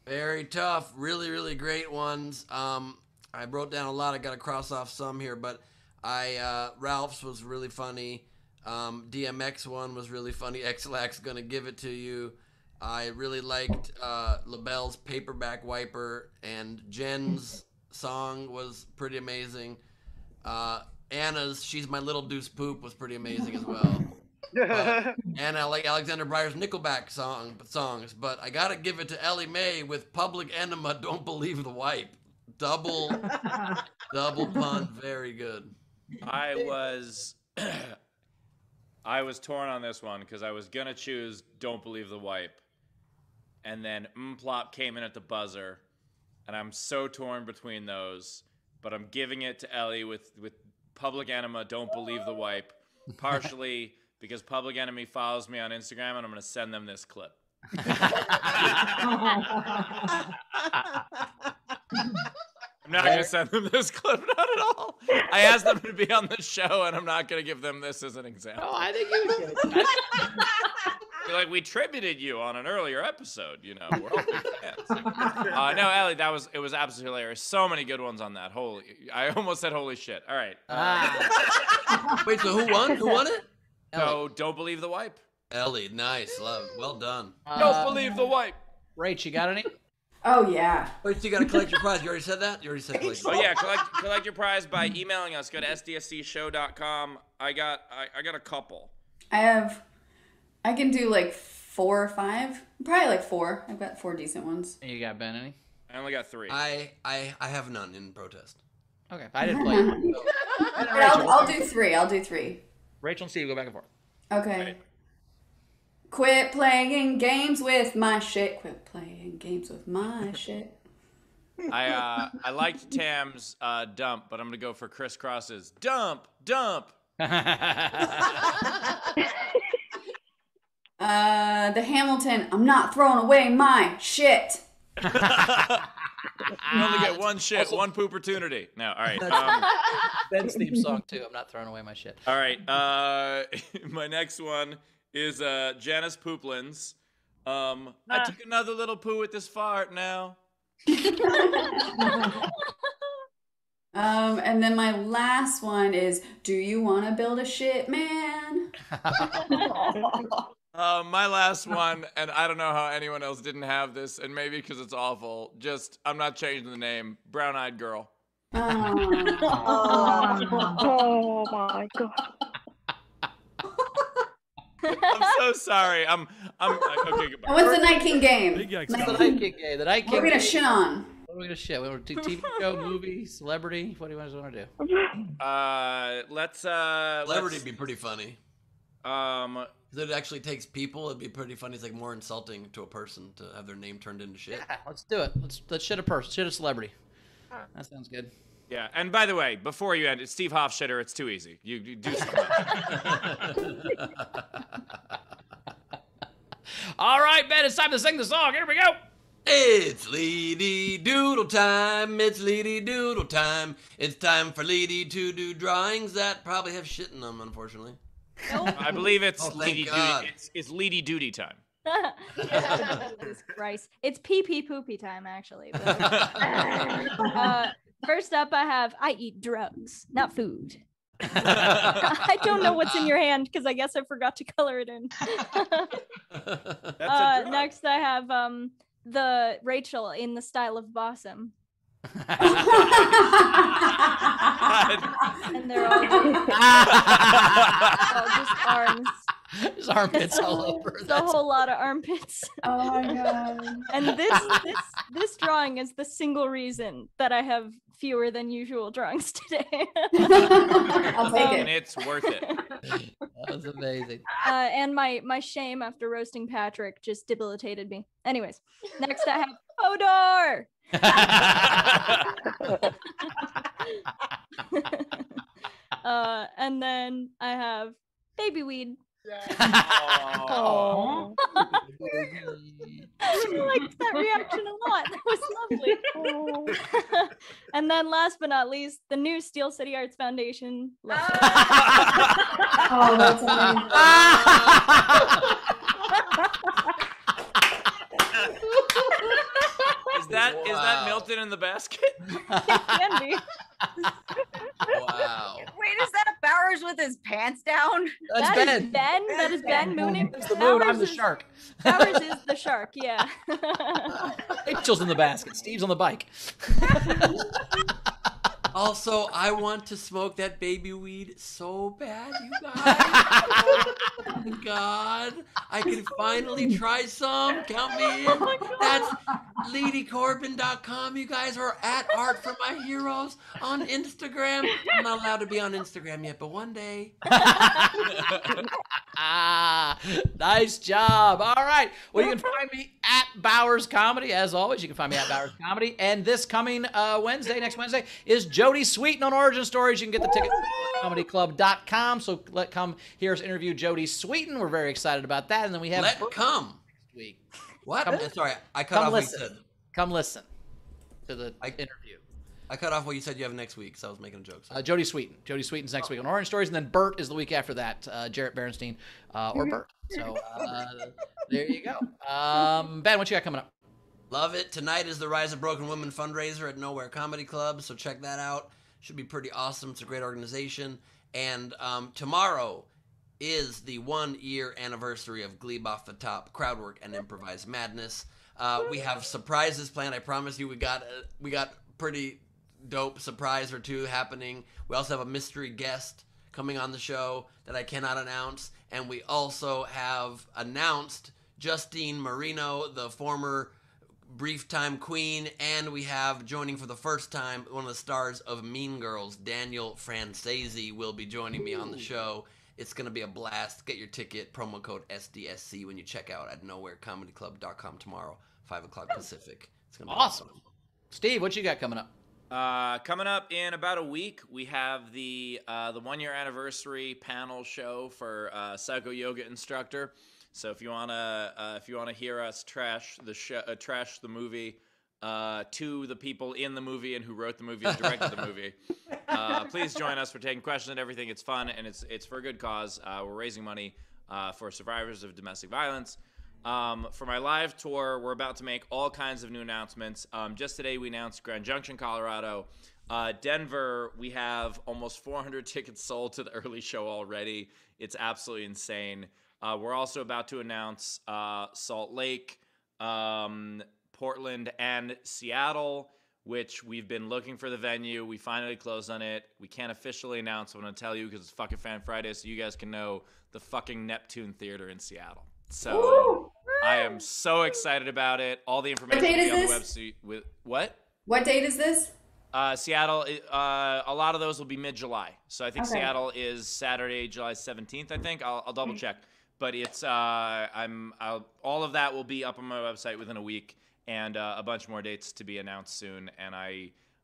Very tough. Really, really great ones. I wrote down a lot. I got to cross off some here, but Ralph's was really funny. DMX one was really funny. X-Lax Gonna Give It To You. I really liked LaBelle's Paperback Wiper, and Jen's song was pretty amazing. Anna's She's My Little Deuce Poop was pretty amazing as well. And I like Alexander Breyer's Nickelback songs, but I gotta give it to Ellie Mae with Public Enema, Don't Believe the Wipe. Double pun, very good. I was torn on this one because I was gonna choose Don't Believe the Wipe, and then Plop came in at the buzzer, and I'm so torn between those, but I'm giving it to Ellie with Public Enema, Don't Believe the Wipe, partially because Public Enemy follows me on Instagram, and I'm gonna send them this clip. I'm not going to send them this clip, not at all. I asked them to be on the show, and I'm not going to give them this as an example. Oh, I think you should. Like, we tributed you on an earlier episode, you know. We're all big fans. No, Ellie, it was absolutely hilarious. So many good ones on that. I almost said holy shit. All right. Wait, so who won? Who won it? So, Don't Believe the Wipe. Ellie, nice. Love. Well done. Don't believe the wipe. Rach, you got any? Oh, yeah. Wait, so you got to collect your prize. You already said that? You already said collect your prize. Oh, yeah. Collect your prize by emailing us. Go to sdscshow.com. I got a couple. I can do like 4 or 5. Probably like 4. I've got 4 decent ones. You got Ben any? I only got 3. I have none in protest. Okay. I didn't play it. So. I'll do 3. I'll do 3. Rachel and Steve go back and forth. Okay. Right. Quit playing games with my shit. Quit playing games with my shit. I liked Tam's dump, but I'm gonna go for Crisscross's dump. The Hamilton. I'm not throwing away my shit. You only get one shit, one poopertunity. No, all right. Ben's theme song too. I'm not throwing away my shit. All right. My next one is Janice Pooplin's. I took another little poo with this fart now. And then my last one is, do you want to build a shit man? My last one, and I don't know how anyone else didn't have this, and maybe because it's awful, I'm not changing the name, Brown Eyed Girl. Oh my god. I'm so sorry. I'm okay. Goodbye. What's the Night King game? What's the Night King game? The Night King. What are we gonna shit on? What we gonna shit? We want to do TV show, movie, celebrity? What do you guys want to do? Let's Celebrity would be pretty funny. 'Cause it actually takes people. It'd be pretty funny. It's like more insulting to a person to have their name turned into shit. Yeah, let's do it. Let's shit a person, shit a celebrity. That sounds good. Yeah, and by the way, before you end, it's Steve Hofstetter. It's too easy. You do something. All right, Ben, it's time to sing the song. Here we go. It's Leedy Doodle time. It's Leedy Doodle time. It's time for Leedy to do drawings that probably have shit in them, unfortunately. I believe it's Oh, thank Leedy God. Duty. It's Leedy Duty time. Jesus Christ. It's pee poopy time, actually. But, first up, I eat drugs, not food. I don't know what's in your hand because I guess I forgot to color it in. Next, I have the Rachel in the style of Bossum. And they're all just arms. There's armpits all over. It's a whole lot of armpits. Oh my god. And this drawing is the single reason that I have fewer than usual drawings today. I'll take And it's worth it. That was amazing. And my shame after roasting Patrick just debilitated me. Anyways, next I have Hodor. And then I have baby weed. Oh. I liked that reaction a lot. That was lovely. And then last but not least, the new Steel City Arts Foundation. Oh, that's amazing. Is that Milton in the basket? It can be. Wow. Wait, is that Bowers with his pants down? That's Ben. That is Ben mooning. That's the moon. I'm the shark. Bowers is the shark, yeah. Rachel's in the basket. Steve's on the bike. Also, I want to smoke that baby weed so bad, you guys. Oh my God. I can finally try some. Count me in. That's LeedyCorbin.com. You guys are at Art for My Heroes on Instagram. I'm not allowed to be on Instagram yet, but one day. Nice job. All right. Well, you can find me at Bowers Comedy. As always, you can find me at Bowers Comedy. And this coming next Wednesday, is Jodie Sweetin on Origin Stories. You can get the ticket at comedyclub.com. So come hear us interview Jodie Sweetin. We're very excited about that. And then we have come next week. What? Come, Sorry, I cut off what you listen. said. Come listen to the interview. I cut off what you said you have next week, so I was making a joke. Jodie Sweetin. Jodie Sweetin's next week on Orange Stories, and then Bert is the week after that. Jarrett Berenstein or Bert. So there you go. Ben, what you got coming up? Love it. Tonight is the Rise of Broken Women fundraiser at Nowhere Comedy Club, so check that out. Should be pretty awesome. It's a great organization. And tomorrow is the 1-year anniversary of Gleib Off the Top, Crowdwork and Improvised Madness. We have surprises planned. I promise you, we got pretty dope surprise or two happening. We also have a mystery guest coming on the show that I cannot announce. And we also have announced Justine Marino, the former Brief Time Queen, and we have joining for the first time one of the stars of Mean Girls, Daniel Francesi, will be joining me on the show. It's going to be a blast. Get your ticket, promo code SDSC when you check out at nowherecomedyclub.com tomorrow, 5 o'clock Pacific. It's going to be awesome. Steve, what you got coming up? Coming up in about a week, we have the 1-year anniversary panel show for Psycho Yoga Instructor. So if you wanna hear us trash the movie to the people in the movie and who wrote the movie and directed the movie, please join us. We're taking questions and everything. It's fun and it's for a good cause. We're raising money for survivors of domestic violence. For my live tour, we're about to make all kinds of new announcements. Just today, we announced Grand Junction, Colorado. Denver, we have almost 400 tickets sold to the early show already. It's absolutely insane. We're also about to announce Salt Lake, Portland, and Seattle, which we've been looking for the venue. We finally closed on it. We can't officially announce. I'm going to tell you because it's fucking Fan Friday, so you guys can know the fucking Neptune Theater in Seattle. So I am so excited about it. All the information will be on the website. With what? What date is this? Seattle, a lot of those will be mid-July. So I think Okay. Seattle is Saturday, July 17th, I think. I'll double check. But it's all of that will be up on my website within a week, and a bunch more dates to be announced soon. And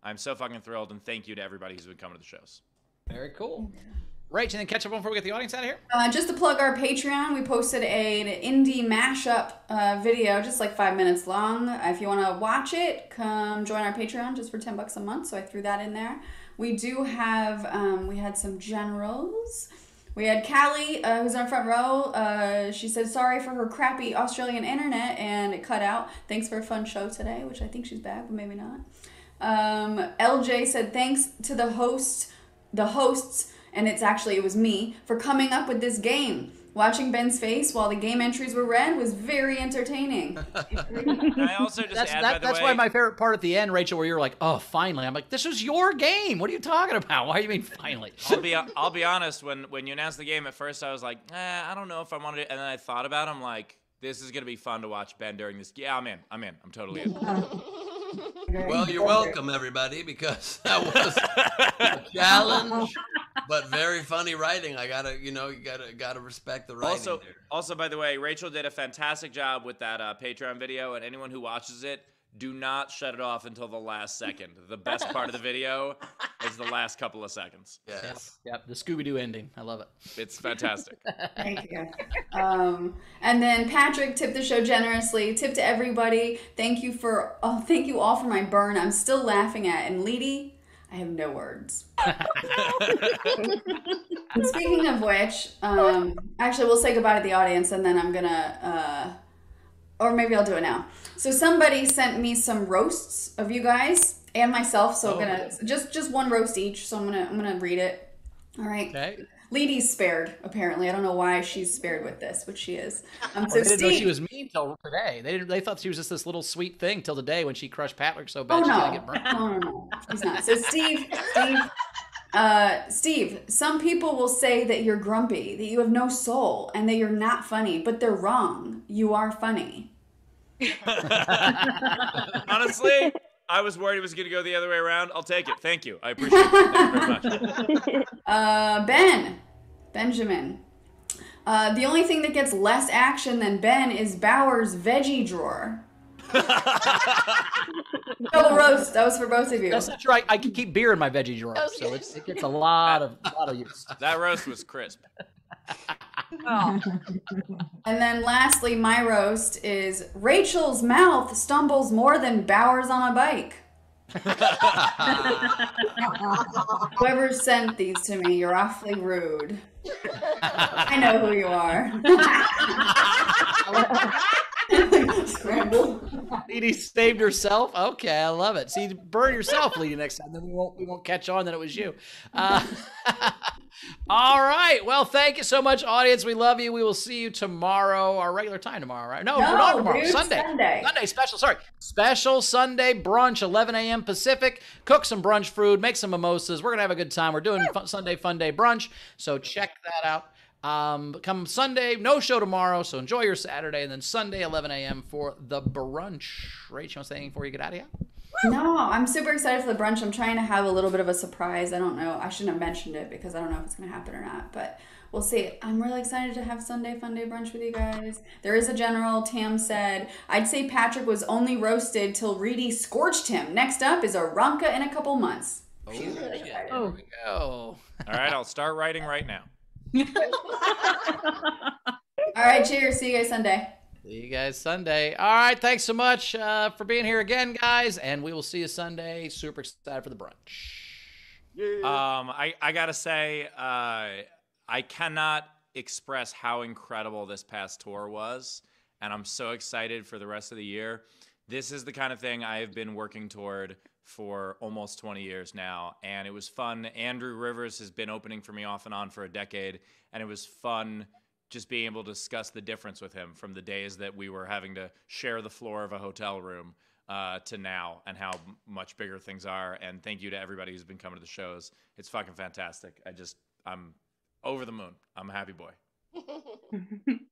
I'm so fucking thrilled, and thank you to everybody who's been coming to the shows. Very cool. Rach, and then catch up on before we get the audience out of here. Just to plug our Patreon, we posted an indie mashup video, just like 5 minutes long. If you want to watch it, come join our Patreon just for $10 a month. So I threw that in there. We do have, we had some generals. We had Callie, who's in our front row. She said sorry for her crappy Australian internet and it cut out. Thanks for a fun show today, which I think she's back, but maybe not. LJ said thanks to the hosts, and it was me, for coming up with this game. Watching Ben's face while the game entries were read was very entertaining. Can I also just add, by the That's way, why my favorite part at the end, Rachel, where you're like, oh, finally. I'm like, this is your game. What are you talking about? Why do you mean finally? I'll be honest. When you announced the game at first, I was like, I don't know if I wanted it. And then I thought about it. I'm like, this is gonna be fun to watch Ben during this. Yeah, I'm in. I'm totally in. Well, you're welcome, everybody, because that was a challenge, but very funny writing. I gotta, you gotta respect the writing. Also, by the way, Rachel did a fantastic job with that Patreon video, and anyone who watches it, do not shut it off until the last second. The best part of the video is the last couple of seconds. Yes. Yep, the Scooby-Doo ending. I love it. It's fantastic. Thank you. And then Patrick tipped the show generously. Tip to everybody. Thank you all for my burn. I'm still laughing at. And Leedy, I have no words. And speaking of which, actually, we'll say goodbye to the audience, and then I'm gonna, or maybe I'll do it now. So somebody sent me some roasts of you guys and myself. So I'm gonna just one roast each. So I'm gonna read it. All right. Okay. Leedy's spared, apparently. I don't know why she's spared with this, but she is. So They didn't know Steve, she was mean till today. They thought she was just this little sweet thing till today when she crushed Patrick so bad oh she's no. gonna get burned. No, she's not. So Steve, some people will say that you're grumpy, that you have no soul, and that you're not funny, but they're wrong. You are funny. Honestly, I was worried it was going to go the other way around. I'll take it. Thank you. I appreciate it. Thank you very much. Benjamin. The only thing that gets less action than Ben is Bauer's veggie drawer. Double roast. That was for both of you. That's not true. I can keep beer in my veggie drawer, so it gets a lot of use. That roast was crisp. Oh. And then lastly, my roast is Rachel's mouth stumbles more than Bauer's on a bike. Whoever sent these to me, you're awfully rude. I know who you are. Scramble. Leedy saved herself. Okay, I love it. See, burn yourself, Leedy, next time. Then we won't catch on that it was you. All right. Well, thank you so much, audience. We love you. We will see you tomorrow, our regular time tomorrow, right? No, we're not tomorrow. Dude, Sunday special. Sorry, special Sunday brunch, 11 a.m. Pacific. Cook some brunch food, make some mimosas. We're gonna have a good time. We're doing Sunday Fun Day brunch, so check that out. Come Sunday, no show tomorrow, so enjoy your Saturday, and then Sunday, 11 a.m. for the brunch. Rach, you want to say anything before you get out of here? No, I'm super excited for the brunch. I'm trying to have a little bit of a surprise. I don't know. I shouldn't have mentioned it because I don't know if it's going to happen or not, but we'll see. I'm really excited to have Sunday Fun Day brunch with you guys. There is a general. Tam said, I'd say Patrick was only roasted till Reedy scorched him. Next up is a Ronka in a couple months. She's really excited. There we go. All right, I'll start writing right now. All right, cheers. See you guys Sunday. See you guys Sunday. All right, thanks so much for being here again, guys, and we will see you Sunday. Super excited for the brunch. I gotta say, I cannot express how incredible this past tour was, and I'm so excited for the rest of the year. This is the kind of thing I have been working toward for almost 20 years now, and it was fun. Andrew Rivers has been opening for me off and on for a decade, and it was fun just being able to discuss the difference with him from the days that we were having to share the floor of a hotel room to now, and how much bigger things are. And thank you to everybody who's been coming to the shows. It's fucking fantastic. I'm over the moon. I'm a happy boy.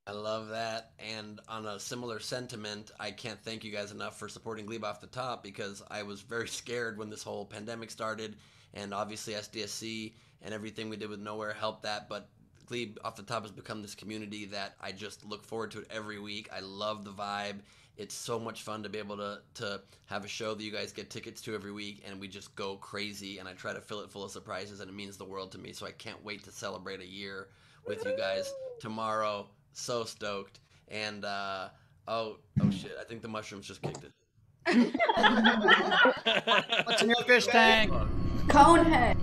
I love that. And on a similar sentiment, I can't thank you guys enough for supporting Gleib Off the Top, because I was very scared when this whole pandemic started, and obviously SDSC and everything we did with Nowhere helped that, but Gleib Off the Top has become this community that I just look forward to it every week. I love the vibe. It's so much fun to be able to have a show that you guys get tickets to every week, and we just go crazy, and I try to fill it full of surprises, and it means the world to me. So I can't wait to celebrate a year with you guys tomorrow. So stoked. And oh shit, I think the mushrooms just kicked it. What's in your fish tank? Conehead.